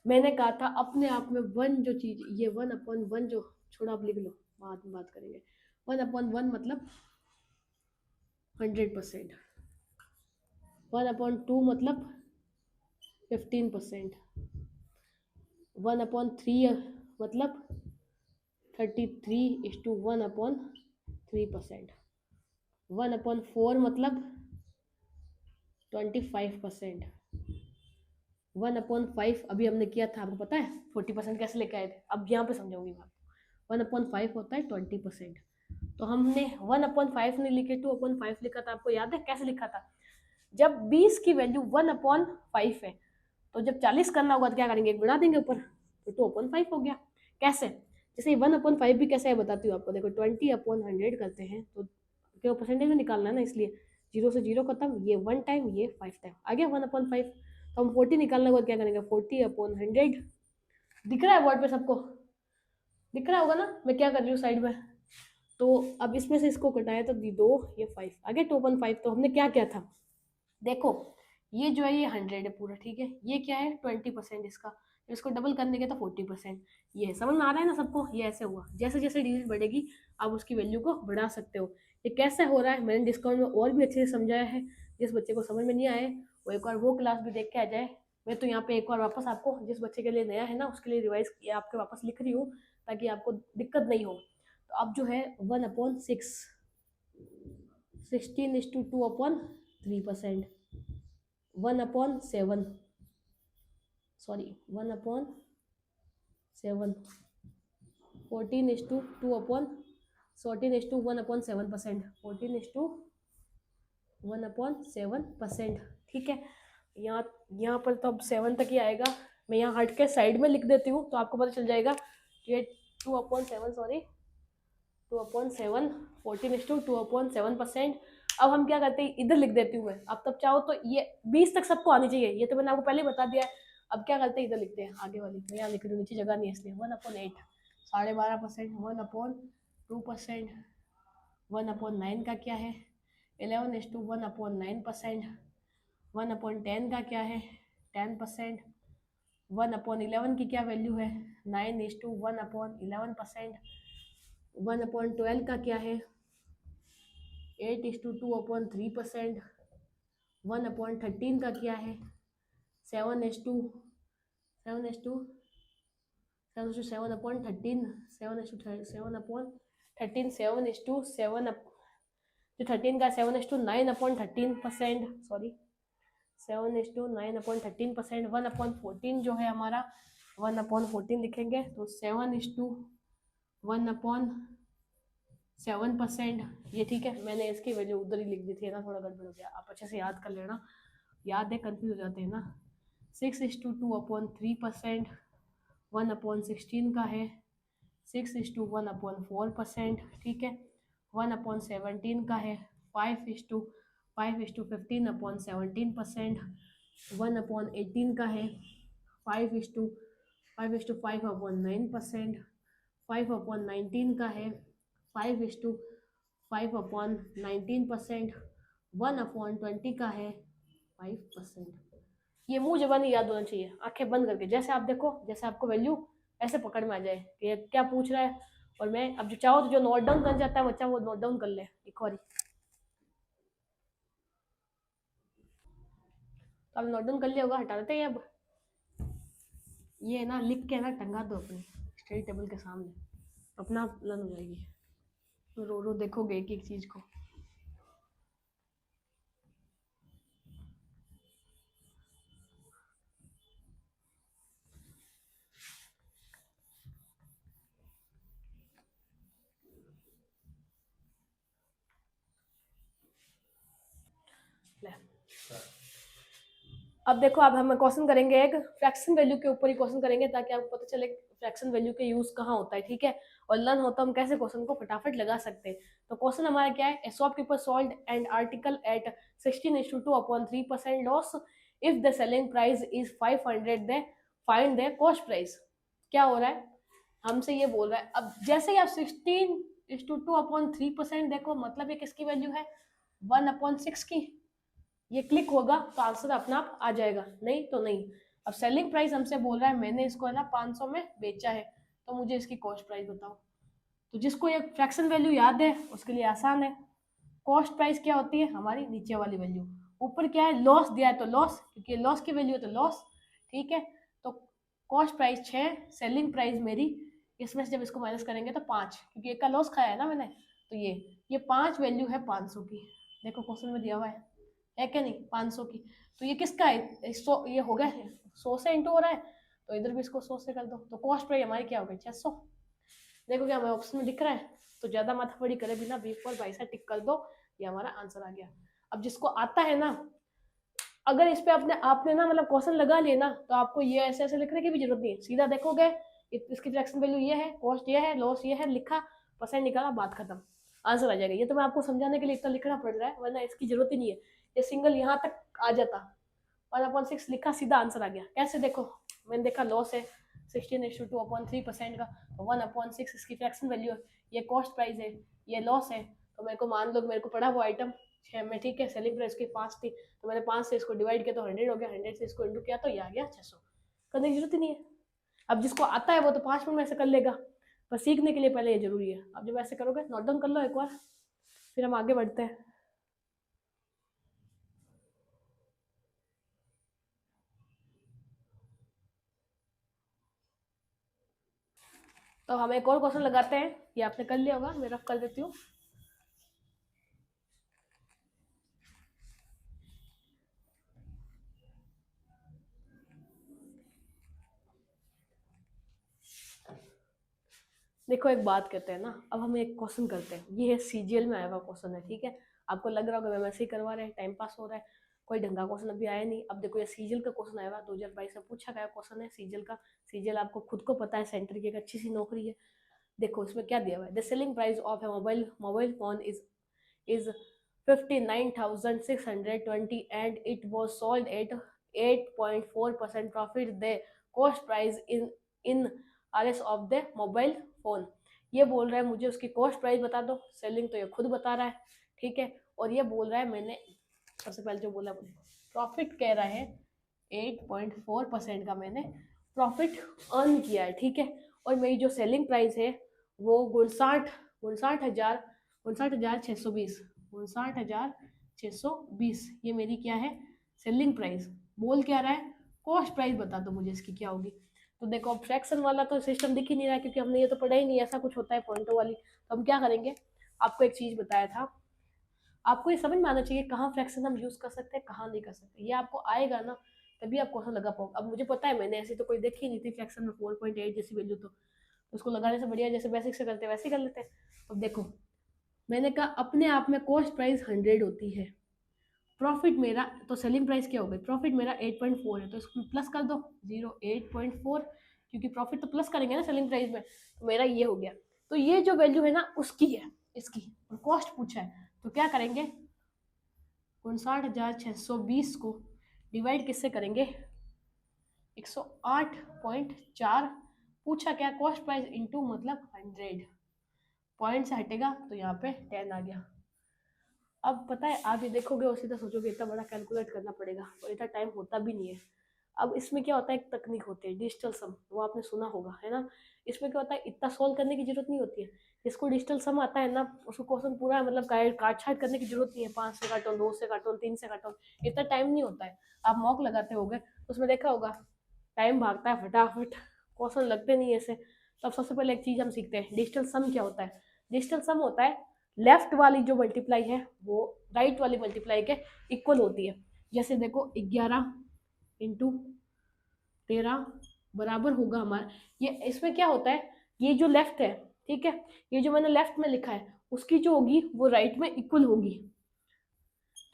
मैंने कहा था अपने आप में वन जो चीज, ये 1/1 जो, छोड़ा आप लिख लो बाद में बात करेंगे। 1/1 मतलब 100%, 1/2 मतलब 15%, 1/3 मतलब 33:1/3%, 1/4 मतलब 25%, 1/5 अभी हमने किया था आपको पता है 40% कैसे लेके आए थे, अब यहाँ पे समझाऊंगी बात। 1/5 होता है 20%। तो हमने 1/5 नहीं लिखे 2/5 लिखा था, आपको याद है कैसे लिखा था, जब 20 की वैल्यू 1/5 है तो जब 40 करना होगा तो क्या करेंगे, गुणा देंगे ऊपर, तो 2/5 हो गया। कैसे, जैसे 1/5 भी कैसे है बताती हूँ आपको। देखो 20/100 करते हैं तो क्यों परसेंटेज में निकालना है ना, इसलिए 0 से 0 खत्म, ये 1 टाइम ये 5 टाइम आ गया 1/5। तो हम 40 निकालने के बाद क्या करेंगे 40/100, दिख रहा है बोर्ड पे सबको, दिख रहा होगा ना मैं क्या कर रही हूँ साइड में। तो अब इसमें से इसको कटाया तो 2 ये 5 आगे 2/5। तो हमने क्या किया था, देखो ये जो है ये 100 है पूरा, ठीक है। ये क्या है 20% इसका, इसको डबल करने के तो 40%। ये समझ में आ रहा है ना सबको, ये ऐसे हुआ। जैसे जैसे डिजिट बढ़ेगी आप उसकी वैल्यू को बढ़ा सकते हो। ये कैसे हो रहा है मैंने डिस्काउंट में और भी अच्छे से समझाया है, जिस बच्चे को समझ में नहीं आए वो एक बार वो क्लास भी देख के आ जाए। मैं तो यहाँ पे एक बार वापस आपको, जिस बच्चे के लिए नया है ना उसके लिए रिवाइज किया आपके वापस लिख रही हूँ ताकि आपको दिक्कत नहीं हो। तो अब जो है 1/6, 16:2/3%, 1/7, सॉरी 1/7, 14:2/3, 14:1/7%, 14:1/7%, ठीक है। यहाँ यहाँ पर तो अब 7 तक ही आएगा। मैं यहाँ हट के साइड में लिख देती हूँ तो आपको पता चल जाएगा ये 2/7, सॉरी 2/7, 14:2/7%। अब हम क्या करते हैं, इधर लिख देती हूँ मैं। अब तब चाहो तो ये 20 तक सबको आनी चाहिए, ये तो मैंने आपको पहले ही बता दिया है। अब क्या करते हैं, इधर लिखते हैं आगे वाली, मैं यहाँ लिख रही हूँ, नीचे जगह नहीं है इसलिए। 1/8, 12.5%, 1/2%, 1/9 का क्या है, 11:1/9%, 1/10 का क्या है, 10%, 1/11 की क्या वैल्यू है, 9:1/11%, 1/12 का क्या है, 8:2/3%, 1/13 का क्या है, 7:7/13, 7/13 का 7:9/13%, सॉरी 7:9/13%, 1/14 जो है हमारा, 1/14 लिखेंगे तो 7:1/7%, ये ठीक है। मैंने इसकी वैल्यू उधर ही लिख दी थी ना, थोड़ा गड़बड़ हो गया, आप अच्छे से याद कर लेना, याद है कंफ्यूज हो जाते हैं ना। 6:2/3%, 1/16 का है, 6:1/4%, ठीक है। 1/17 का है, 5:15/17%, 1/18 का है, 5:5/9%, 5/19 का है, 5:5/19%, 1/20 का है 5%। ये मुंह जबानी याद होना चाहिए, आंखें बंद करके, जैसे आप देखो, जैसे आपको वैल्यू ऐसे पकड़ में आ जाए कि ये क्या पूछ रहा है। और मैं अब जो चाहो तो जो नोट डाउन कर जाता है बच्चा, वो नोट डाउन कर ले एक बार। तो अब नोट डाउन कर लिया होगा, हटा देते हैं अब। ये ना लिख के ना टंगा दो अपनी स्टडी टेबल के सामने, अपना लर्न हो जाएगी। तो रो रो देखोगे एक एक चीज को। अब देखो, अब हम क्वेश्चन करेंगे एक फ्रैक्शन वैल्यू के ऊपर ही क्वेश्चन करेंगे, ताकि आपको पता चले फ्रैक्शन वैल्यू के यूज कहाँ होता है, ठीक है। और लर्न होता है हम कैसे क्वेश्चन को फटाफट लगा सकते हैं। तो क्वेश्चन हमारा क्या है, shopkeeper sold and article at 16:2/3% loss, if the selling price is 500, they find the cost price. क्या हो रहा है, हमसे ये बोल रहा है। अब जैसे ही आप 16:2/3% देखो, मतलब ये किसकी वैल्यू है, 1/6 की। ये क्लिक होगा तो आंसर अपना आप आ जाएगा, नहीं तो नहीं। अब सेलिंग प्राइस हमसे बोल रहा है, मैंने इसको है ना 500 में बेचा है, तो मुझे इसकी कॉस्ट प्राइस बताओ। तो जिसको ये फ्रैक्शन वैल्यू याद है उसके लिए आसान है। कॉस्ट प्राइस क्या होती है, हमारी नीचे वाली वैल्यू। ऊपर क्या है, लॉस दिया है तो लॉस, क्योंकि लॉस की वैल्यू है तो लॉस, ठीक है। तो कॉस्ट प्राइस 6, सेलिंग प्राइस मेरी, इसमें से जब इसको माइनस करेंगे तो 5, क्योंकि एक का लॉस खाया है ना मैंने, तो ये 5 वैल्यू है 500 की। देखो क्वेश्चन में दिया हुआ है क्या नहीं, 500 की। तो ये किसका है, 100, ये हो गया 100 से इंटू हो रहा है, तो इधर भी इसको 100 से कर दो, तो कॉस्ट प्राइस हमारी क्या हो गई, 600। देखो क्या हमें ऑप्शन में दिख रहा है, तो ज्यादा माथापड़ी करे बिना B4 बाई से टिक कर दो, ये हमारा आंसर आ गया। अब जिसको आता है ना, अगर इस पे आपने ना मतलब क्वेश्चन लगा लिया ना, तो आपको ये ऐसे ऐसे लिखने की भी जरूरत नहीं है, सीधा देखोगे इसकी फ्रैक्शन वैल्यू ये है, कॉस्ट ये है, लॉस ये है, लिखा, परसेंट निकाला, बात खत्म, आंसर आ जाएगा। ये तो मैं आपको समझाने के लिए इतना लिखना पड़ रहा है, वरना इसकी जरूरत ही नहीं है। ये सिंगल यहाँ तक आ जाता, 1/6 लिखा, सीधा आंसर आ गया। कैसे देखो, मैंने देखा लॉस है 16:2/3% का, तो 1/6 इसकी फ्रैक्शन वैल्यू है, ये कॉस्ट प्राइस है, ये लॉस है। तो मेरे को मान लो मेरे को पड़ा वो आइटम 6 में, ठीक है, सेलिंग प्राइस की 5 थी, तो मैंने 5 से इसको डिवाइड किया तो 100 हो गया, 100 से इसको इंटू किया तो ये आ गया 600। करने की जरूरत ही नहीं है। अब जिसको आता है वो तो 5 मिनट में ऐसे कर लेगा, पर सीखने के लिए पहले ये जरूरी है। अब जब ऐसे करोगे, नोट डाउन कर लो एक बार, फिर हम आगे बढ़ते हैं। तो हम एक और क्वेश्चन लगाते हैं, ये आपने कर लिया होगा, मैं रफ कर देती हूँ। देखो एक बात कहते हैं ना, अब हम एक क्वेश्चन करते हैं, ये है सीजीएल में आया हुआ क्वेश्चन है, ठीक है। आपको लग रहा होगा मैं वैसे ही करवा रहे हैं, टाइम पास हो रहा है, कोई ढंगा क्वेश्चन अभी आया नहीं। अब देखो ये सीजीएल का क्वेश्चन आया हुआ 2022 में पूछा गया क्वेश्चन है सीजीएल का। सीजीएल आपको खुद को पता है सेंटर की एक अच्छी सी नौकरी है। देखो इसमें क्या दिया हुआ है, the selling price of A mobile phone is 59,620 and it was sold at 8.4% profit. The cost price in RS of the mobile phone. ये बोल रहा है मुझे उसकी कॉस्ट प्राइस बता दो, सेलिंग तो ये खुद बता रहा है, ठीक है। और ये बोल रहा है मैंने सबसे पहले जो बोला प्रॉफिट कह रहा है 8.4% का मैंने प्रॉफिट अर्न किया है, ठीक है। और मेरी जो सेलिंग प्राइस है वो 59,620 ये मेरी क्या है, सेलिंग प्राइस। बोल क्या रहा है, कॉस्ट प्राइस बता दो मुझे इसकी क्या होगी। तो देखो अब फ्रैक्शन वाला तो सिस्टम दिख ही नहीं रहा है, क्योंकि हमने ये तो पढ़ा ही नहीं, ऐसा कुछ होता है पॉइंटों वाली। तो हम क्या करेंगे, आपको एक चीज बताया था, आपको ये समझ में आना चाहिए कहाँ फ्रैक्शन हम यूज कर सकते हैं कहाँ नहीं कर सकते। ये आपको आएगा ना तभी आप क्वेश्चन लगा पाओगे। अब मुझे पता है मैंने ऐसी तो कोई देखी नहीं थी फ्रैक्शन में 4.8 जैसी वैल्यू, तो उसको लगाने से बढ़िया जैसे बेसिक से करते हैं वैसे ही कर लेते हैं। तो देखो मैंने कहा अपने आप में कॉस्ट प्राइस 100 होती है, प्रॉफिट मेरा तो सेलिंग प्राइस क्या हो गई, प्रॉफिट मेरा 8.4 है, तो इसको प्लस कर दो 8.4, क्योंकि प्रॉफिट तो प्लस करेंगे ना सेलिंग प्राइस में, तो मेरा ये हो गया। तो ये जो वैल्यू है ना उसकी है, इसकी कॉस्ट पूछा है, तो क्या करेंगे 59,620 को डिवाइड किससे करेंगे 108.4, पूछा क्या कॉस्ट प्राइस इनटू मतलब 100, पॉइंट से हटेगा तो यहाँ पे 10 आ गया। अब पता है आप ये देखोगे और सीधा सोचोगे इतना बड़ा कैलकुलेट करना पड़ेगा, और इतना टाइम होता भी नहीं है। अब इसमें क्या होता है, एक तकनीक होती है डिजिटल सम, वो आपने सुना होगा है ना। इसमें क्या होता है इतना सोल्व करने की जरूरत नहीं होती है, जिसको डिजिटल सम आता है ना उसको क्वेश्चन पूरा मतलब काट छाट करने की जरूरत नहीं है, 5 से काटो 2 से काटो 3 से काटो, इतना टाइम नहीं होता है। आप मॉक लगाते होगे उसमें देखा होगा टाइम भागता है फटाफट, क्वेश्चन लगते नहीं ऐसे। तो अब सबसे पहले एक चीज हम सीखते हैं डिजिटल सम क्या होता है। डिजिटल सम होता है लेफ्ट वाली जो मल्टीप्लाई है वो राइट वाली मल्टीप्लाई के इक्वल होती है। जैसे देखो 11 इंटू 13 बराबर होगा हमारा, ये इसमें क्या होता है ये जो लेफ्ट है, ठीक है, ये जो मैंने लेफ्ट में लिखा है उसकी जो होगी वो राइट में इक्वल होगी,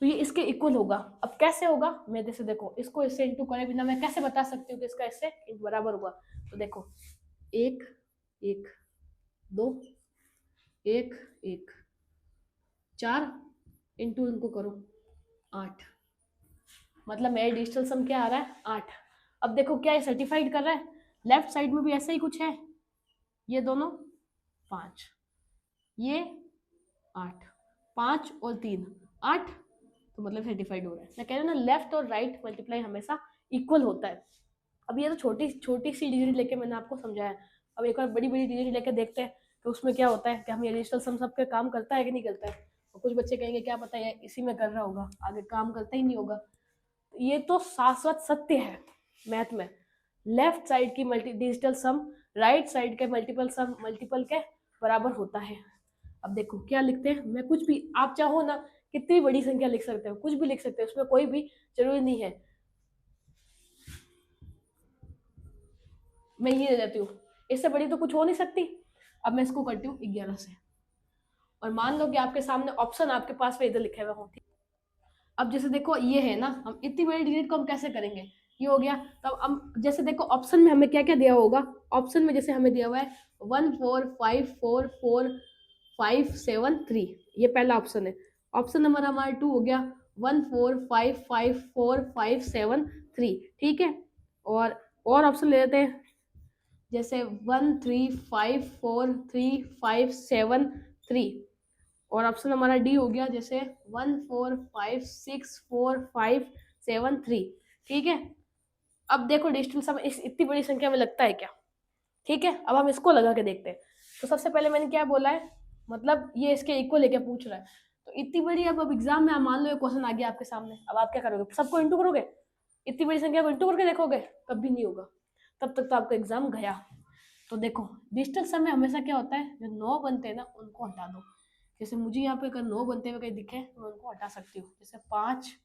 तो ये इसके इक्वल होगा। अब कैसे होगा, मैं जैसे देखो इसको इससे इंटू करे बिना मैं कैसे बता सकती हूँ कि इसका इससे बराबर होगा। तो देखो 1 1 2 1 1 4 इंटू इनको करो 8, मतलब मेरे डिजिटल सम क्या आ रहा है 8। अब देखो क्या ये सर्टिफाइड कर रहा है, लेफ्ट साइड में भी ऐसा ही कुछ है, ये दोनों 5, ये 8, 5 और 3 8, तो मतलब सर्टिफाइड हो रहा है। मैं कह रहा हूँ ना लेफ्ट और राइट मल्टीप्लाई हमेशा इक्वल होता है। अब ये तो छोटी छोटी सी डिग्री लेके मैंने आपको समझाया, अब एक बार बड़ी बड़ी डिग्री लेके देखते हैं कि उसमें क्या होता है कि हम ये डिजिटल सम सब पे काम करता है कि नहीं करता है। और कुछ बच्चे कहेंगे क्या पता है इसी में कर रहा होगा, आगे काम करता ही नहीं होगा। ये तो शाश्वत सत्य है मैथ में, लेफ्ट साइड की मल्टी डिजिटल सम राइट साइड के मल्टीपल के बराबर होता है। अब देखो क्या लिखते हैं, मैं कुछ भी आप चाहो ना कितनी बड़ी संख्या लिख सकते हो, कुछ भी लिख सकते हो, उसमें कोई भी जरूरी नहीं है। मैं ये दे देती हूँ, इससे बड़ी तो कुछ हो नहीं सकती। अब मैं इसको करती हूँ 11 से, और मान लो कि आपके सामने ऑप्शन आपके पास में इधर लिखे हुए हो। अब जैसे देखो ये है ना, हम इतनी बड़ी डिजिट को हम कैसे करेंगे, ये हो गया। तो अब हम जैसे देखो ऑप्शन में हमें क्या क्या दिया होगा, ऑप्शन में जैसे हमें दिया हुआ है 14544 573, ये पहला ऑप्शन है। ऑप्शन नंबर हमारा 2 हो गया 14554 573, ठीक है। और ऑप्शन ले लेते हैं जैसे 13543 573, और ऑप्शन हमारा डी हो गया जैसे 14564 573, ठीक है। अब देखो डिजिटल सम इस इतनी बड़ी संख्या में लगता है क्या, ठीक है। अब हम इसको लगा के देखते हैं। तो सबसे पहले मैंने क्या बोला है, मतलब ये इसके इक्वल है क्या पूछ रहा है, तो इतनी बड़ी अब एग्जाम में मान लो ये क्वेश्चन आ गया आपके सामने, अब आप क्या करोगे, सबको इंटू करोगे, इतनी बड़ी संख्या को इंटू करके देखोगे, कभी नहीं होगा, तब तक तो आपका एग्जाम गया। तो देखो डिजिटल सम में हमेशा क्या होता है, जो 9 बनते हैं ना उनको हटा दो। जैसे मुझे यहाँ पे अगर 9 बनते हुए कहीं दिखे तो मैं उनको हटा सकती हूँ, जैसे 5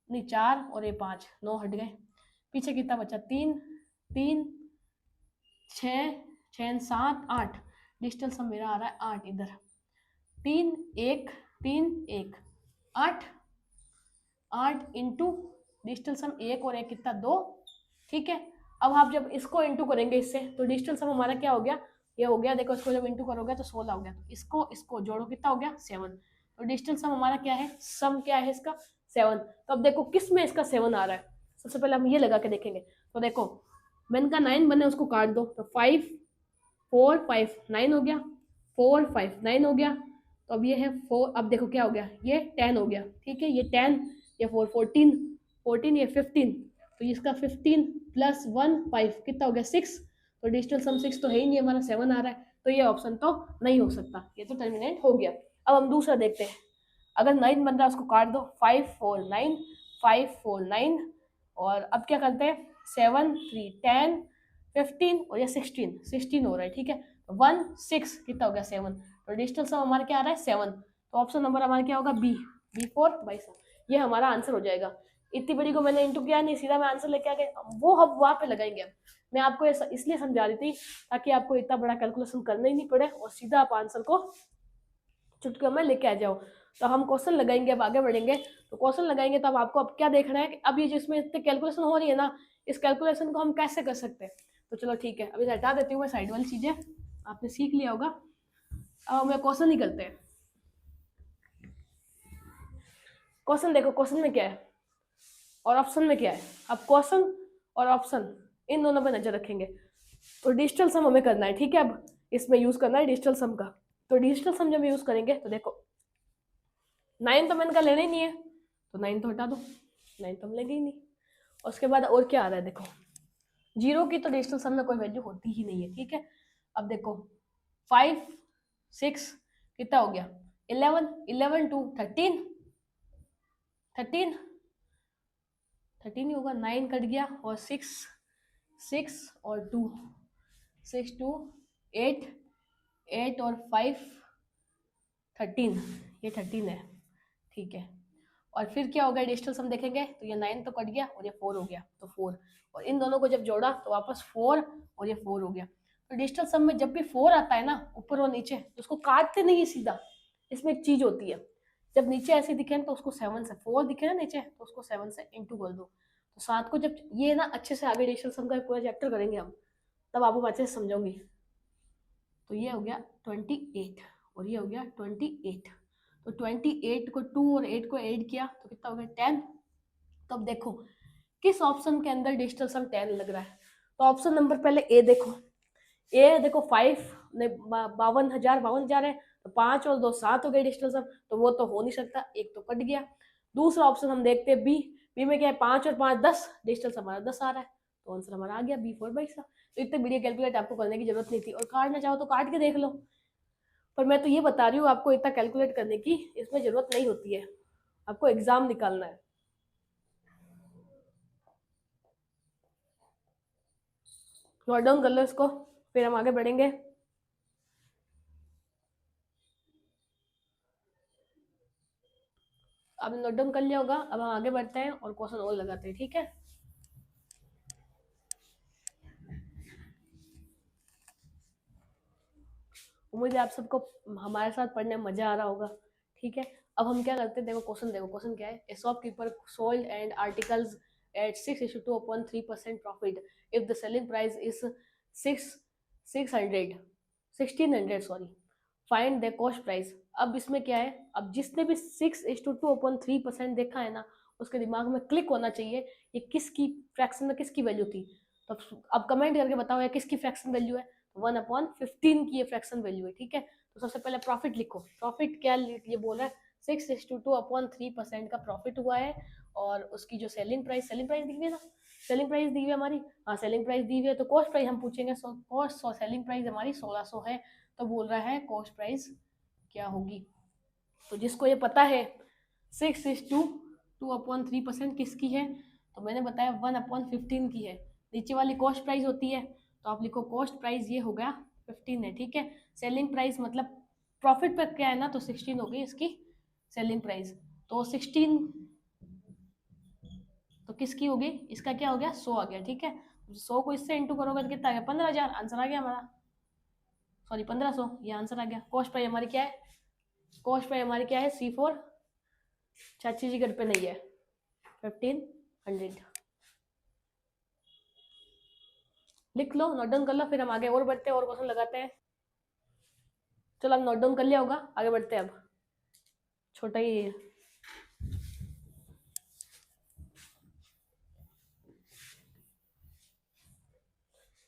नहीं 4 और ये 5, 9 हट गए, पीछे कितना बचा 3 3 6 6 7 8, डिजिटल सम मेरा आ रहा है 8 इधर, 3 1 3 1 8, 8 इंटू डिजिटल सम 1 और 1 कितना 2, ठीक है। अब आप जब इसको इंटू करेंगे इससे तो डिजिटल सम हमारा क्या हो गया, ये हो गया, देखो इसको जब इंटू करोगे तो 16 हो गया, तो इसको जोड़ो कितना हो गया 7। तो डिजिटल सम हमारा क्या है, सम क्या है इसका 7। तो अब देखो किस में इसका 7 आ रहा है, सबसे पहले हम ये लगा के देखेंगे। तो देखो मैंने कहा 9 बने उसको काट दो, तो 5 4 5 9 हो गया, 4 5 9 हो गया। तो अब ये है 4, अब देखो क्या हो गया, ये 10 हो गया, ठीक है, ये 10, ये 4 14 14, ये 15, तो इसका 15 प्लस 1 5 कितना हो गया 6। तो डिजिटल सम 6 तो है ही नहीं, हमारा 7 आ रहा है, तो ये ऑप्शन तो नहीं हो सकता, ये तो टर्मिनेट हो गया। अब हम दूसरा देखते हैं, अगर 9 बन रहा है उसको काट दो, 5 4 9 5 4 9, और अब क्या करते हैं 7 3 10 15 और ये 16 16 हो रहा है, ठीक है। 1 6 कितना हो गया 7, तो डिजिटल सम हमारा क्या आ रहा है 7। तो ऑप्शन नंबर हमारा क्या होगा बी, B4 बाई 7, ये हमारा आंसर हो जाएगा। इतनी बड़ी को मैंने इंटू किया नहीं, सीधा मैं आंसर लेके आ गया, वो हम वहां पे लगाएंगे। अब मैं आपको इसलिए समझा रही थी ताकि आपको इतना बड़ा कैलकुलेशन करना ही नहीं पड़े और सीधा आप आंसर को चुटकियों में लेके आ जाओ। तो हम क्वेश्चन लगाएंगे, अब आगे बढ़ेंगे तो क्वेश्चन लगाएंगे, तो अब आपको अब क्या देखना है कि अब ये जिसमें इतनी कैलकुलेशन हो रही है ना, इस कैलकुलेशन को हम कैसे कर सकते हैं। तो चलो ठीक है, अभी हटा देती हूँ मैं साइड वाली चीजें, आपने सीख लिया होगा। अब हमें क्वेश्चन ही करते हैं। क्वेश्चन देखो, क्वेश्चन में क्या है और ऑप्शन में क्या है। अब क्वेश्चन और ऑप्शन इन दोनों पे नजर रखेंगे। तो डिजिटल सम हमें करना है, ठीक है, अब इसमें यूज करना है डिजिटल सम का। तो डिजिटल सम जब यूज करेंगे तो देखो 9 तो मैंने कहा लेना ही नहीं है, तो 9 तो हटा दो, 9 तो हम लेंगे ही नहीं। और उसके बाद और क्या आ रहा है, देखो 0 की तो डिजिटल सम में कोई वैल्यू होती ही नहीं है, ठीक है। अब देखो 5 6 कितना हो गया 11 11 2 13 13 13 ही होगा, 9 कट गया और 6 6 और 2 6 2 8 8 और 5 13, ये 13 है, ठीक है। और फिर क्या हो गया डिजिटल सम देखेंगे तो ये 9 तो कट गया और ये 4 हो गया, तो 4, और इन दोनों को जब जोड़ा तो वापस 4 और ये 4 हो गया। तो डिजिटल सम में जब भी 4 आता है ना ऊपर और नीचे, तो उसको काटते नहीं है सीधा, इसमें एक चीज होती है, जब नीचे ऐसे दिखे तो उसको 7 से, 4 दिखे ना नीचे तो उसको 7 से इंटू कर दो। तो 7 को जब ये ना अच्छे से आगे डिजिटल सम का पूरा चैप्टर करेंगे हम, तब आपको अच्छे से समझाऊंगी। तो ये हो गया 28 और ये हो गया 28। तो 28 को 2 और 8 को ऐड किया तो कितना हो गया 10। तो अब देखो किस ऑप्शन के अंदर डिजिटल सम 10 लग रहा है। तो ऑप्शन नंबर पहले ए देखो, ए देखो 5 ने 52,052 है, तो 5 और 2 7 हो गए डिजिटल सम, तो वो तो हो नहीं सकता, एक तो कट गया। दूसरा ऑप्शन हम देखते हैं बी, बी में क्या है 5 और 5 10, डिजिटल सम हमारा 10 आ रहा है, तो आंसर हमारा आ गया B4 बाई 7। तो इतने बढ़िया कैलकुलेट आपको करने की जरूरत नहीं थी, और काटना चाहो तो काट के देख लो, पर मैं तो ये बता रही हूँ आपको इतना कैलकुलेट करने की इसमें जरूरत नहीं होती है, आपको एग्जाम निकालना है। नोट डाउन कर लो इसको, फिर हम आगे बढ़ेंगे। आपने नोट डाउन कर लिया होगा, अब हम आगे बढ़ते हैं और क्वेश्चन और लगाते हैं, ठीक है। उम्मीद है आप सबको हमारे साथ पढ़ने में मजा आ रहा होगा, ठीक है। अब हम क्या करते हैं, देखो क्वेश्चन क्या है, a shopkeeper sold and articles at 6:2 upon 3% profit if the selling price is 600 1600 sorry, find the cost price. अब इसमें क्या है, अब जिसने भी 6:2 upon 3% देखा है ना, उसके दिमाग में क्लिक होना चाहिए ये किसकी फ्रैक्शन में किसकी वैल्यू थी। तो अब कमेंट करके बताओ ये किसकी फ्रैक्शन वैल्यू है। 1/15 की ये फ्रैक्शन वैल्यू है, ठीक है। तो सबसे पहले प्रॉफिट लिखो, प्रॉफिट क्या ये बोल रहा है 6:2 upon 3% का प्रॉफिट हुआ है, और उसकी जो सेलिंग प्राइस दी हुई है ना, सेलिंग प्राइस दी हुई है हमारी, हाँ सेलिंग प्राइस दी हुई है, तो कॉस्ट प्राइस हम पूछेंगे, कॉस्ट सेलिंग प्राइस हमारी 1600 है, तो बोल रहा है कॉस्ट प्राइस क्या होगी। तो जिसको ये पता है 6:2 upon 3% किसकी है, तो मैंने बताया 1/15 की है, नीचे वाली कॉस्ट प्राइस होती है, तो आप लिखो कॉस्ट प्राइस ये हो गया 15 है, ठीक है। सेलिंग प्राइस मतलब प्रॉफिट पर क्या है ना, तो 16 हो गई इसकी सेलिंग प्राइस, तो 16 तो किसकी हो गई, इसका क्या हो गया 100 आ गया, ठीक है। 100 को इससे इंटू करोगे तो कितना आ गया 15,000, आंसर आ गया हमारा। सॉरी 1500, ये आंसर आ गया। कॉस्ट प्राइस हमारी क्या है, कॉस्ट प्राइस हमारी क्या है, C4। चाची जी घर पे नहीं है, 1500 लिख लो, नोट डाउन कर लो, फिर हम आगे और बढ़ते हैं और क्वेश्चन लगाते हैं। चलो अब नोट डाउन कर लिया होगा, आगे बढ़ते हैं। अब छोटा ही है।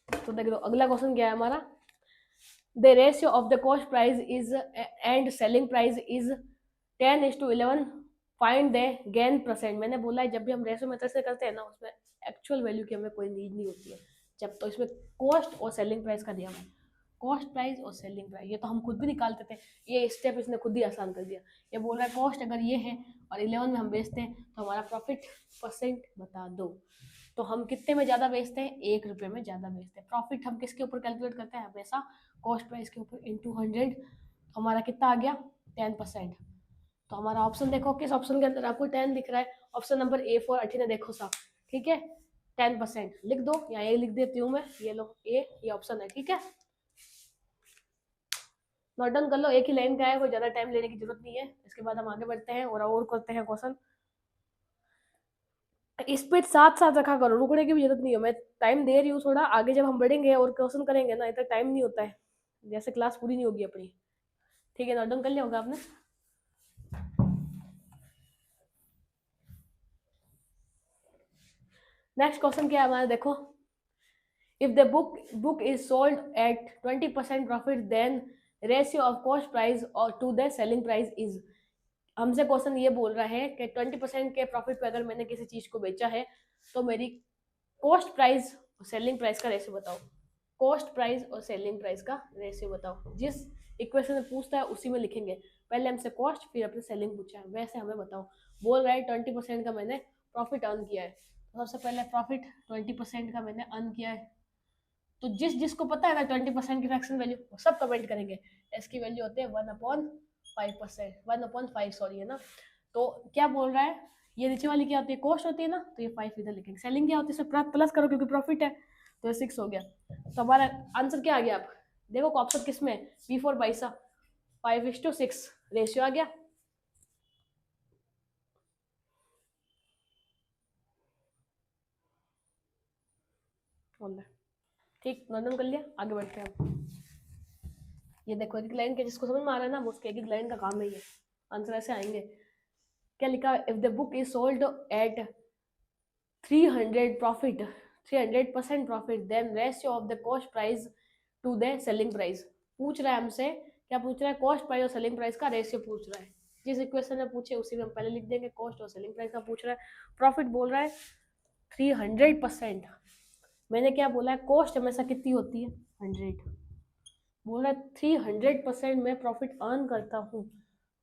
तो देख लो अगला क्वेश्चन क्या है हमारा, the ratio of the cost price is and selling price is 10:11, find the gain percent. मैंने बोला है जब भी हम रेशियो मेथड से करते हैं ना, उसमें एक्चुअल वैल्यू की हमें कोई नीड नहीं होती है। जब तो इसमें कॉस्ट और सेलिंग प्राइस का दिया हुआ है, कॉस्ट प्राइस और सेलिंग प्राइस, ये तो हम खुद भी निकालते थे, ये स्टेप इसने खुद ही आसान कर दिया। ये बोल रहा है कॉस्ट अगर ये है और 11 में हम बेचते हैं तो हमारा प्रॉफिट परसेंट बता दो। तो हम कितने में ज़्यादा बेचते हैं, 1 रुपये में ज़्यादा बेचते हैं। प्रॉफिट हम किसके ऊपर कैलकुलेट करते हैं, हमेशा कॉस्ट प्राइस के ऊपर इंटू 100। तो हमारा कितना आ गया, 10%। तो हमारा ऑप्शन देखो, किस ऑप्शन के अंदर आपको 10 दिख रहा है, ऑप्शन नंबर A4 18 है, देखो साहब, ठीक है। 10% लिख दो, या ये लिख देती हूँ मैं, ये लो ए, ये ऑप्शन है, ठीक है। नोट डाउन कर लो, एक ही लाइन का है, कोई ज़्यादा टाइम लेने की जरूरत नहीं है। इसके बाद हम आगे बढ़ते हैं और करते हैं क्वेश्चन। स्पीड साथ साथ रखा करो, रुकने की भी जरूरत नहीं है। मैं टाइम दे रही हूँ थोड़ा, आगे जब हम बढ़ेंगे और क्वेश्चन करेंगे ना, इतना टाइम नहीं होता है, जैसे क्लास पूरी नहीं होगी अपनी, ठीक है। नोट डाउन कर लिया होगा आपने। नेक्स्ट क्वेश्चन क्या है हमारा, देखो, if the book is sold at 20% profit, then ratio of cost price और to the selling price is. हमसे क्वेश्चन ये बोल रहा है कि 20% के प्रॉफिट पे अगर मैंने किसी चीज को बेचा है, तो मेरी कॉस्ट प्राइस और सेलिंग प्राइस का रेशियो बताओ। कॉस्ट प्राइस और सेलिंग प्राइस का रेशियो बताओ। जिस इक्वेशन में पूछता है उसी में लिखेंगे, पहले हमसे कॉस्ट फिर अपने सेलिंग पूछा है, वैसे हमें बताओ। बोल रहा है 20% का मैंने प्रॉफिट अर्न किया है, तो सबसे पहले प्रॉफिट 20% का मैंने अर्न किया है। तो जिसको पता है ना 20% की फ्रैक्शन वैल्यू, वो सब कमेंट करेंगे। इसकी वैल्यू होती है 1/5%, 1/5 सॉरी, है ना। तो क्या बोल रहा है, ये नीचे वाली क्या होती है, कॉस्ट होती है ना, तो ये 5 इधर लिखेंगे। सेलिंग क्या होती है, इसमें प्लस करो क्योंकि प्रॉफिट है, तो ये 6 हो गया। तो हमारा आंसर क्या आ गया, आप देखो ऑप्शन किस में, B4 बाईसा 5:6 रेशियो आ गया। ठीक, नोट कर लिया, आगे बढ़ते हैं। ये देखो एक लाइन के जिसको समझ में आ रहा है ना, वो उसके एक लाइन का काम है ये, आंसर ऐसे आएंगे। क्या लिखा, if the book is sold at 300 profit, 300% profit, then ratio of the cost price to the selling price. पूछ रहा है हमसे, क्या पूछ रहा है, कॉस्ट प्राइस और सेलिंग प्राइस का रेशियो पूछ रहा है। जिस इक्वेशन में पूछे उसी में हम पहले लिख देंगे, कॉस्ट और सेलिंग प्राइस का पूछ रहा है। प्रॉफिट बोल रहा है 300%। मैंने क्या बोला है, कॉस्ट हमेशा कितनी होती है, 100। बोल रहा है 300% मैं प्रॉफिट अर्न करता हूँ।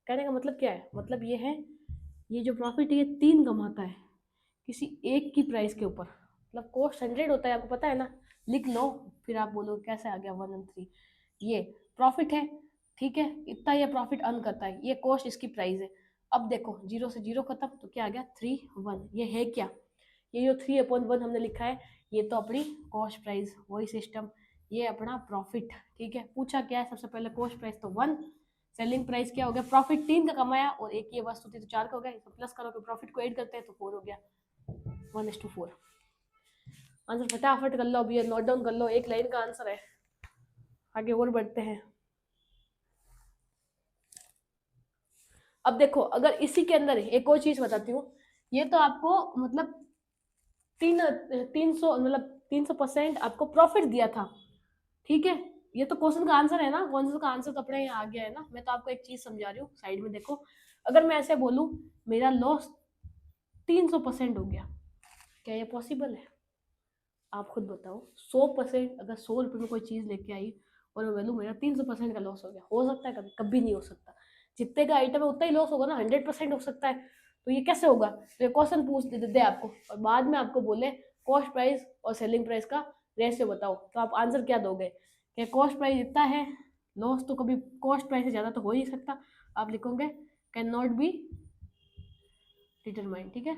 कहने का मतलब क्या है, मतलब ये है, ये जो प्रॉफिट है ये 3 कमाता है किसी एक की प्राइस के ऊपर। मतलब कॉस्ट 100 होता है, आपको पता है ना, लिख लो, फिर आप बोलो कैसे आ गया 1 और 3। ये प्रॉफिट है, ठीक है, इतना ये प्रॉफिट अर्न करता है, ये कॉस्ट इसकी प्राइस है। अब देखो 0 से 0 खत्म, तो क्या आ गया 3 1, ये है क्या, ये जो 3/1 हमने लिखा है, ये तो अपनी कॉस्ट प्राइस, वही सिस्टम, ये अपना प्रॉफिट, ठीक है। पूछा क्या है, सबसे पहले कॉस्ट प्राइस तो 1, सेलिंग प्राइस क्या हो गया, प्रॉफिट 3 का कमाया और एक ये वस्तु थी तो 4 का हो गया, इसको प्लस करो तो प्रॉफिट को ऐड करते हैं तो 4 हो गया, 1:4। आंसर फटाफट कर लो, अभी नोट डाउन कर लो, एक लाइन का आंसर है। आगे और बढ़ते हैं। अब देखो अगर इसी के अंदर एक और चीज बताती हूँ, ये तो आपको मतलब 300 मतलब 300% आपको प्रॉफिट दिया था, ठीक है। ये तो क्वेश्चन का आंसर है ना, क्वेश्चन का आंसर तो अपने यहाँ आ गया है ना। मैं तो आपको एक चीज समझा रही हूँ, साइड में देखो, अगर मैं ऐसे बोलूँ मेरा लॉस 300% हो गया, क्या ये पॉसिबल है, आप खुद बताओ। 100%, अगर 100 रुपये में कोई चीज़ लेके आई और मैं बोलूँ मेरा 300% का लॉस हो सकता है, कभी कभी नहीं हो सकता। जितने का आइटम है उतना ही लॉस होगा ना, 100% हो सकता है। तो ये कैसे होगा, तो ये क्वेश्चन पूछ दे आपको और बाद में आपको बोले कॉस्ट प्राइस और सेलिंग प्राइस का रेशियो बताओ, तो आप आंसर क्या दोगे, कि कॉस्ट प्राइस इतना है, लॉस तो कभी कॉस्ट प्राइस से ज़्यादा तो हो ही नहीं सकता। आप लिखोगे कैन नॉट बी डिटरमाइन, ठीक है,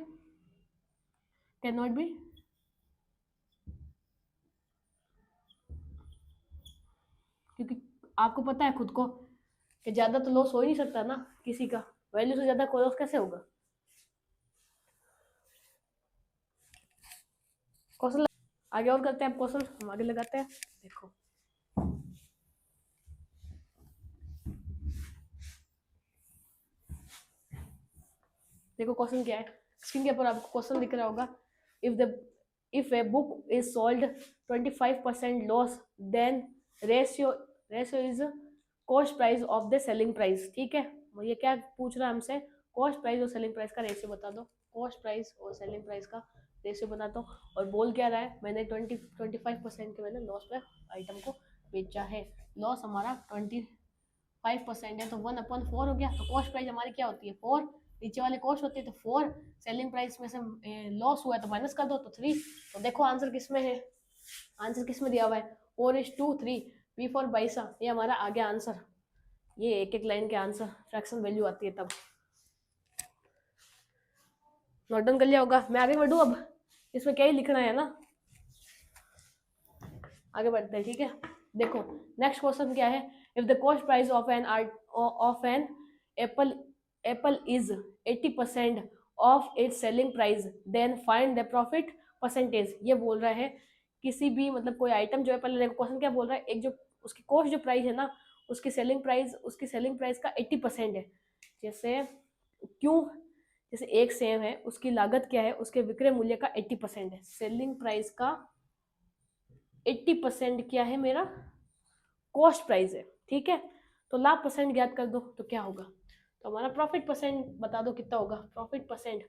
कैन नॉट बी, क्योंकि आपको पता है खुद को कि ज़्यादा तो लॉस हो ही नहीं सकता ना किसी का, वैल्यू से ज़्यादा लॉस कैसे होगा। क्वेश्चन आगे और करते हैं, क्वेश्चन हम आगे लगाते हैं। देखो देखो क्वेश्चन क्या है, स्क्रीन के ऊपर आपको क्वेश्चन दिख रहा होगा। If a book is sold 25% loss, then ratio ratio is cost price of the selling price. ठीक है, ये क्या पूछ रहा है हमसे, कॉस्ट प्राइस और सेलिंग प्राइस का रेशियो बता दो। कॉस्ट प्राइस और सेलिंग प्राइस का रेशियो बता दो। और बोल क्या रहा है, मैंने 25% के मैंने लॉस पे आइटम को बेचा है। लॉस हमारा 25% है तो 1/4 हो गया। तो कॉस्ट प्राइस हमारी क्या होती है 4, नीचे वाली कॉस्ट होती है तो 4, सेलिंग प्राइस में से लॉस हुआ है तो माइनस कर दो तो 3। तो देखो आंसर किस में है, आंसर किस में दिया हुआ है 4:3, बी फॉर बाईसा, ये हमारा आ गया आंसर। ये एक एक लाइन के आंसर, फ्रैक्शन वैल्यू आती है तब। नोट डाउन कर लिया होगा। मैं आगे बढ़ूँ अब, इसमें क्या ही लिखना है ना, आगे बढ़ते हैं। ठीक है, देखो नेक्स्ट क्वेश्चन क्या है, if the cost price of an apple apple is 80% of its selling price, then find the profit percentage. ये बोल रहा है किसी भी मतलब कोई आइटम जो है, पहले क्वेश्चन क्या बोल रहा है, एक जो उसकी कॉस्ट जो प्राइस है ना, उसकी सेलिंग प्राइस का 80% है। जैसे क्यों, जैसे एक सेव है, उसकी लागत क्या है, उसके विक्रय मूल्य का 80% है, सेलिंग प्राइस का 80% क्या है मेरा कॉस्ट प्राइस है। ठीक है, तो लाभ परसेंट ज्ञात कर दो तो क्या होगा, तो हमारा प्रॉफिट परसेंट बता दो कितना होगा प्रॉफिट परसेंट।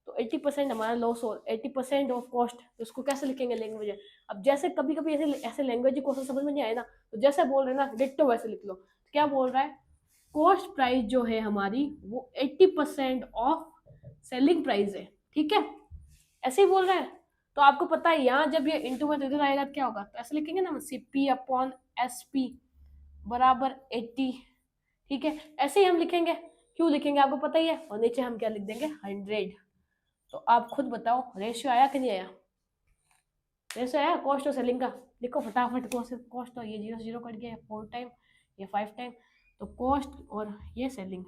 तो 80% हमारा लॉस हो, 80% ऑफ कॉस्ट, तो उसको कैसे लिखेंगे लैंग्वेज। अब जैसे कभी कभी ऐसे लैंग्वेज क्वेश्चन समझ में नहीं आए ना, तो जैसे बोल रहे हैं ना डिट्टो वैसे लिख लो। तो क्या बोल रहा है, कॉस्ट प्राइस जो है हमारी वो 80% ऑफ सेलिंग प्राइस है। ठीक है, ऐसे ही बोल रहा है। तो आपको पता है यहाँ जब ये इंटू में इधर आएगा क्या होगा, तो ऐसे लिखेंगे ना CP अपॉन SP बराबर 80। ठीक है, ऐसे ही हम लिखेंगे, क्यों लिखेंगे आपको पता ही है, और नीचे हम क्या लिख देंगे 100। तो आप खुद बताओ रेशियो आया कि नहीं आया, रेशियो आया कॉस्ट और सेलिंग का। देखो फटाफट कॉस्ट, तो ये 0 0 कट गया, 4 टाइम, ये 5 टाइम, तो कॉस्ट और ये सेलिंग,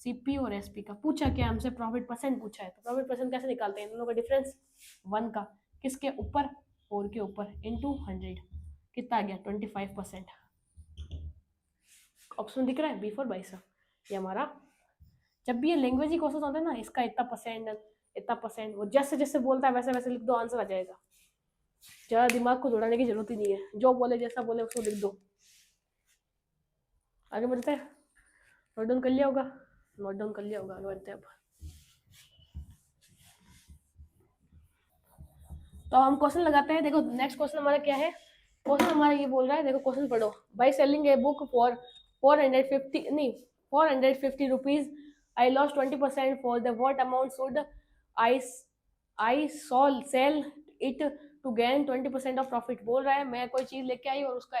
CP और SP का पूछा क्या हमसे, प्रॉफिट परसेंट पूछा है। तो प्रॉफिट परसेंट कैसे निकालते हैं, इन दोनों का डिफरेंस 1 का, किसके ऊपर 4 के ऊपर, इंटू 100, कितना आ गया 25%। ऑप्शन दिख रहा है बी फॉर बाईसा। ये हमारा जब भी ये लैंग्वेज ही क्वेश्चन होता है ना, इसका इतना परसेंट, वो जैसे जैसे बोलता है वैसे वैसे लिख दो, आंसर आ जाएगा। ज़्यादा दिमाग को दौड़ाने की जरूरत ही नहीं है, जो बोले जैसा बोले उसको लिख दो। आगे बढ़ते हैं, नोट डाउन कर लिया होगा, नोट डाउन कर लिया होगा, आगे बढ़ते हैं अब। तो हम क्वेश्चन लगाते हैं। देखो नेक्स्ट क्वेश्चन हमारा क्या है, क्वेश्चन हमारा ये बोल रहा है, देखो क्वेश्चन पढ़ो, by selling a book for 450 नहीं 450 rupees, I loss 20% for the what amount should I I sell sell it to gain 20% of profit. बोल रहा है मैं कोई चीज लेके आई और उसका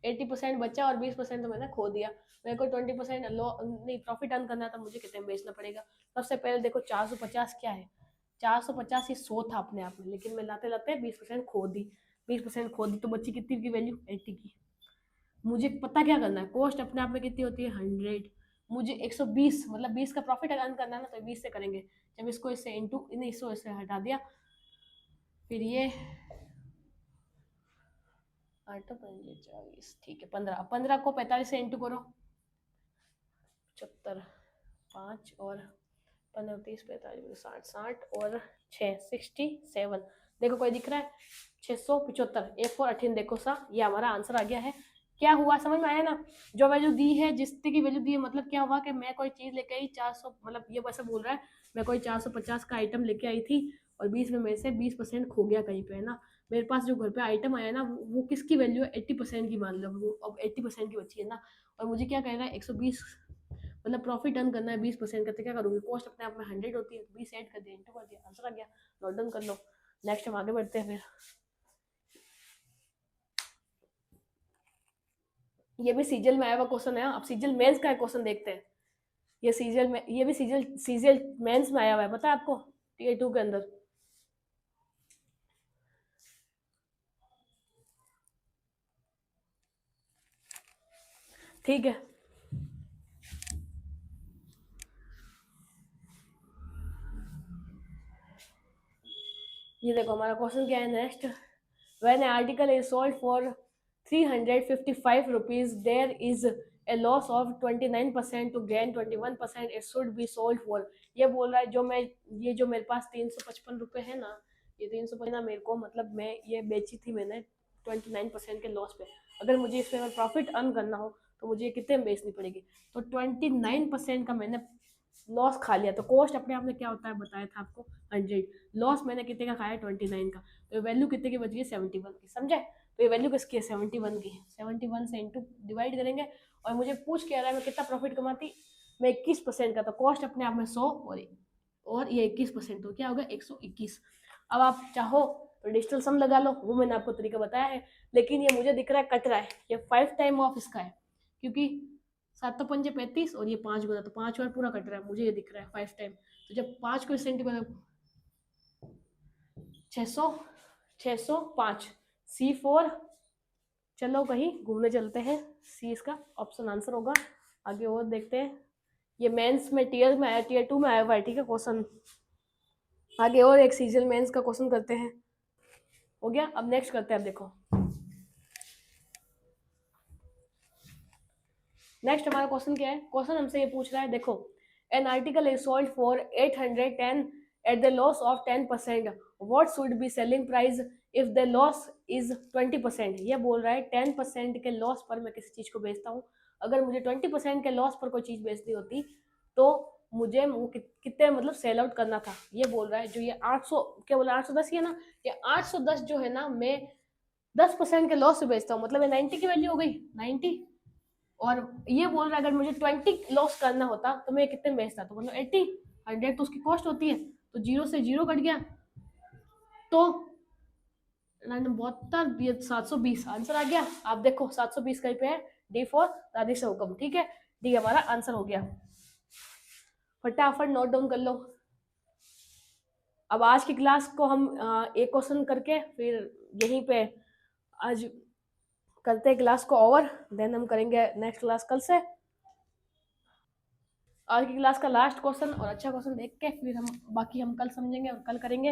80% बचा और 20% तो मैंने खो दिया, मेरे को 20% नहीं प्रॉफिट अर्न करना था, मुझे कितने में बेचना पड़ेगा। सबसे पहले देखो 450 क्या है, 450 ये 100 था अपने आप में, लेकिन मैं लाते लाते 20% खो दी, 20% खो दी तो बची कितनी की वैल्यू 80 की। मुझे पता क्या करना है, कॉस्ट अपने आप में कितनी होती है 100, मुझे 120 मतलब 20 का प्रॉफिट अर्न करना है ना, तो 20 से करेंगे। जब इसको इससे इंटू नहीं, इसको इससे हटा दिया, फिर ये 8 40, ठीक है 15 को 45 से इंटू करो, 75, 5 और 15 30 45 60 60 और 6 67। देखो कोई दिख रहा है 675, एक और 18 देखो सा, ये हमारा आंसर आ गया है। क्या हुआ समझ में आया ना, जो वैल्यू दी है, जितने की वैल्यू दी है, मतलब क्या हुआ कि मैं कोई चीज लेके आई 400, मतलब ये वैसे बोल रहा है मैं कोई 450 का आइटम लेके आई थी और 20 में मेरे से 20% खो गया कहीं पे, है ना। मेरे पास जो घर पे आइटम आया ना, वो किसकी वैल्यू है 80% की मान लो, वो अब 80% की बची है ना, और मुझे क्या कहना है 120 मतलब प्रॉफिट अर्न करना है 20% करते, क्या करूँगी, कॉस्ट अपने आप में 100 होती है, 20 ऐड कर दिया, इंटू कर दिया, आंसर आ गया। नोट डाउन कर लो, नेक्स्ट हम आगे बढ़ते हैं। फिर ये भी सीजल में आया हुआ क्वेश्चन है, अब सीजल मेंस का क्वेश्चन देखते हैं। ये सीजल में, ये भी सीजल मेंस में आया हुआ है, पता है आपको Tier 2 के अंदर। ठीक है। ये देखो हमारा क्वेश्चन क्या है next. When article is sold for 355 rupees there is a loss of 29% to gain 21%, it should be sold for. ये बोल रहा है ये जो मेरे पास 355 रुपये है ना, ये 355 ना मेरे को, मतलब मैं ये बेची थी मैंने 29% के लॉस पे। अगर मुझे इसमें अगर प्रॉफिट अर्न करना हो तो मुझे कितने में बेचनी पड़ेगी? तो 29% का मैंने लॉस खा लिया। तो कॉस्ट अपने आप में क्या होता है बताया था आपको, 100। लॉस मैंने कितने का खाया? 29 का। तो वैल्यू कितने की बच गई? 71 की। समझे? तो ये वैल्यू किसकी है? 71 की। 71 से इंटू डिवाइड करेंगे और मुझे पूछ के आ रहा है मैं कितना प्रॉफिट कमाती? मैं 21% का। तो कॉस्ट अपने आप में 100 और ये 21%, तो क्या होगा? 121। अब आप चाहो तो डिजिटल सम लगा लो, वो मैंने आपको तरीका बताया है। लेकिन ये मुझे दिख रहा है कट रहा है, ये 5 टाइम ऑफ इसका है, क्योंकि 7 तो 5 35 और ये 5 गुना, तो 5 बार पूरा कट रहा है, मुझे ये दिख रहा है 5 टाइम। तो जब 5 को सेंटीमीटर 600 605 C4। चलो कहीं घूमने चलते हैं, सी इसका ऑप्शन आंसर होगा। आगे और देखते हैं। ये मेंस में टीयर में आया, टीयर 2 में आया हुआ है, ठीक है क्वेश्चन। आगे और एक सीजन मेंस का क्वेश्चन करते हैं। हो गया। अब नेक्स्ट करते हैं। अब देखो नेक्स्ट हमारा क्वेश्चन क्या है। क्वेश्चन हमसे ये पूछ रहा है, देखो N article is sold for 810 at the loss of 10%, what should be selling price if the loss is 20%। ये बोल रहा है 10% के लॉस पर मैं किसी चीज को बेचता हूँ। अगर मुझे 20% के लॉस पर कोई चीज बेचनी होती तो मुझे वो कितने मतलब सेल आउट करना था। ये बोल रहा है जो ये 800 क्या बोला, 810 ही है ना, ये 810 जो है ना, मैं 10% के लॉस से बेचता हूँ, मतलब ये 90 की वैल्यू हो गई 90। और ये बोल रहा है अगर मुझे 20 लॉस करना होता तो मैं कितने में बेचता, तो मतलब 80। 100 तो उसकी कॉस्ट होती है, तो जीरो से जीरो कट गया, तो 72 ये 720 आंसर आ गया। आप देखो 720 कहीं पे है, डी फॉर दादी से हुक्म। ठीक है, डी हमारा आंसर हो गया। फटाफट नोट डाउन कर लो। अब आज की क्लास को हम एक क्वेश्चन करके फिर यहीं पे आज करते हैं क्लास को ओवर, देन हम करेंगे नेक्स्ट क्लास कल से। आज की क्लास का लास्ट क्वेश्चन और अच्छा क्वेश्चन देख के फिर हम बाकी हम कल समझेंगे और कल करेंगे।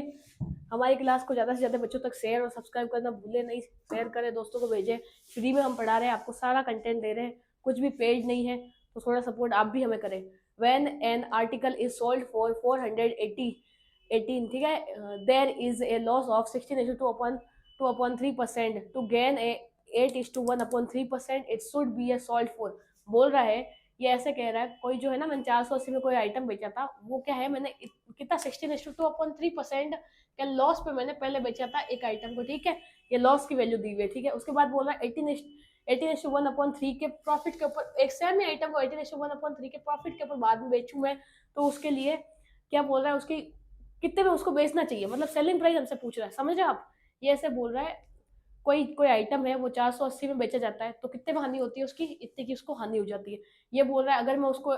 हमारी क्लास को ज़्यादा से ज़्यादा बच्चों तक शेयर और सब्सक्राइब करना भूले नहीं। शेयर करें, दोस्तों को भेजें। फ्री में हम पढ़ा रहे हैं, आपको सारा कंटेंट दे रहे हैं, कुछ भी पेड नहीं है, तो थोड़ा सपोर्ट आप भी हमें करें। When an article is sold for 418, ठीक है, there is a loss of 16:2/3%, to gain a 8:1/3%, it should be a sold for. बोल रहा है, ये ऐसे कह रहा है, कोई जो है ना, मैंने 480 में कोई आइटम बेचा था, वो क्या है, मैंने कितना 16:2/3% के लॉस पे मैंने पहले बेचा था एक आइटम को। ठीक है, ये लॉस की वैल्यू दी हुई है। ठीक है, उसके बाद बोल रहा है 18:1/3 के प्रॉफिट के ऊपर, एक सेम ही आइटम को 18:1/3 के प्रॉफिट के ऊपर बाद में बेचूं मैं, तो उसके लिए क्या बोल रहा है, उसकी कितने में उसको बेचना चाहिए, मतलब सेलिंग प्राइस हमसे पूछ रहा है। समझ रहे आप? ये ऐसे बोल रहा है, कोई कोई आइटम है वो 480 में बेचा जाता है, तो कितने में हानि होती है उसकी, इतने की उसको हानि हो जाती है। ये बोल रहा है अगर मैं उसको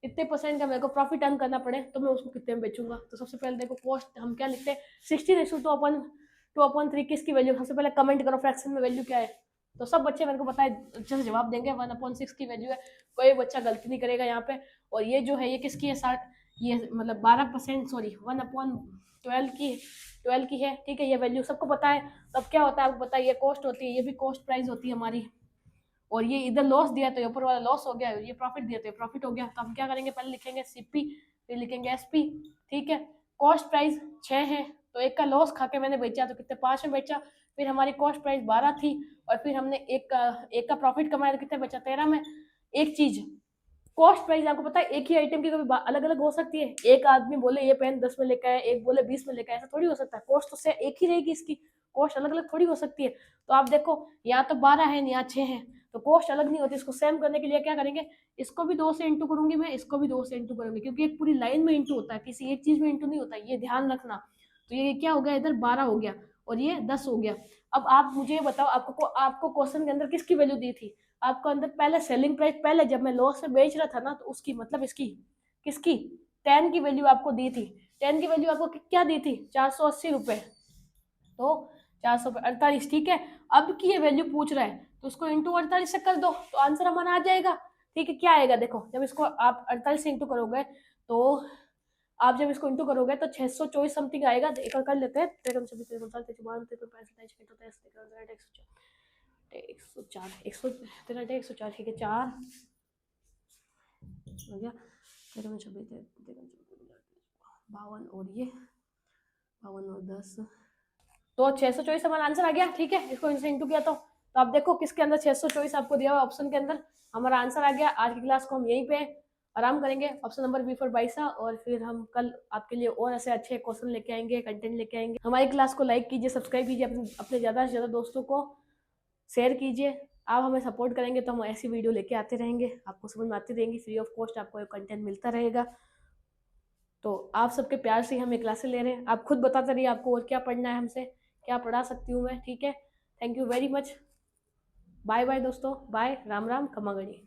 इतने परसेंट का मेरे को प्रॉफिट अर्न करना पड़े तो मैं उसको कितने में बेचूंगा। तो सबसे पहले देखो कॉस्ट हम क्या लिखते हैं, 16:2/3 किसकी वैल्यू, सबसे पहले कमेंट करो फ्रैक्शन में वैल्यू क्या है। तो सब बच्चे मेरे को पता है, अच्छे से जवाब देंगे। 1/6 की वैल्यू है, कोई बच्चा गलती नहीं करेगा यहाँ पे। और ये जो है ये किसकी है, 60, ये मतलब 12%, सॉरी 1/12 की है। ठीक है, ये वैल्यू सबको पता है। तब क्या होता है आपको पता है, ये कॉस्ट होती है, ये भी कॉस्ट प्राइस होती है हमारी। और ये इधर लॉस दिया तो ये ऊपर वाला लॉस हो गया, ये प्रॉफिट दिया तो ये प्रॉफिट हो गया। तो हम क्या करेंगे, पहले लिखेंगे सीपी, फिर लिखेंगे एसपी। ठीक है, कॉस्ट प्राइस 6 है, तो एक का लॉस खा के मैंने बेचा, तो कितने 5 में बेचा। फिर हमारी कॉस्ट प्राइस 12 थी, और फिर हमने एक का प्रॉफिट कमाया, तो कितने बचा, 13 में। एक चीज, कॉस्ट प्राइस आपको पता है एक ही आइटम की कभी अलग अलग हो सकती है। एक आदमी बोले ये पेन 10 में लेकर आए, एक बोले 20 में लेकर आए, ऐसा थोड़ी हो सकता है। कॉस्ट तो से एक ही रहेगी, इसकी कॉस्ट अलग अलग थोड़ी हो सकती है। तो आप देखो यहाँ तो 12 है, यहाँ 6 है, तो कॉस्ट अलग नहीं होती। इसको सेम करने के लिए क्या करेंगे, इसको भी 2 से इंटू करूंगी मैं, इसको भी 2 से इंटू करूंगी, क्योंकि एक पूरी लाइन में इंटू होता है, किसी एक चीज में इंटू नहीं होता, ये ध्यान रखना। तो ये क्या हो गया, इधर 12 हो गया और ये 10 हो गया। अब आप मुझे बताओ, आपको क्वेश्चन के अंदर किसकी वैल्यू दी थी, आपको अंदर पहले सेलिंग प्राइस, पहले जब मैं लॉस में बेच रहा था ना, तो उसकी मतलब इसकी किसकी, 10 की वैल्यू आपको दी थी। 10 की वैल्यू आपको क्या दी थी, 480 रुपए, तो 448। ठीक है, अब की ये वैल्यू पूछ रहा है, तो उसको इंटू 48 से कर दो तो आंसर हमारा आ जाएगा। ठीक है, क्या आएगा देखो, जब इसको आप 48 से इंटू करोगे तो आप जब इसको इंटू करोगे तो 624 समथिंग आएगा। एक और कर लेते हैं, 53 26 53 53 53 65 104 104 ठीक है, 4 हो गया 53 26 52 और ये 52 और 10 तो 624 हमारा आंसर आ गया। ठीक है, इसको इनसे इंटू किया तो आप देखो किसके अंदर 624 आपको दिया हुआ ऑप्शन के अंदर हमारा आंसर आ गया। आज की क्लास को हम यहीं पे आराम करेंगे, ऑप्शन नंबर बी फॉर बाइसा, और फिर हम कल आपके लिए और ऐसे अच्छे क्वेश्चन लेके आएंगे, कंटेंट लेके आएंगे। हमारी क्लास को लाइक कीजिए, सब्सक्राइब कीजिए, अपने ज़्यादा से ज़्यादा दोस्तों को शेयर कीजिए। आप हमें सपोर्ट करेंगे तो हम ऐसी वीडियो लेके आते रहेंगे, आपको समझ में आती रहेंगी, फ्री ऑफ कॉस्ट आपको कंटेंट मिलता रहेगा। तो आप सबके प्यार से हमें क्लासेस ले रहे हैं, आप खुद बताते रहिए आपको और क्या पढ़ना है, हमसे क्या पढ़ा सकती हूँ मैं। ठीक है, thank you very much, bye bye दोस्तों, बाय, राम राम, खमा गणी।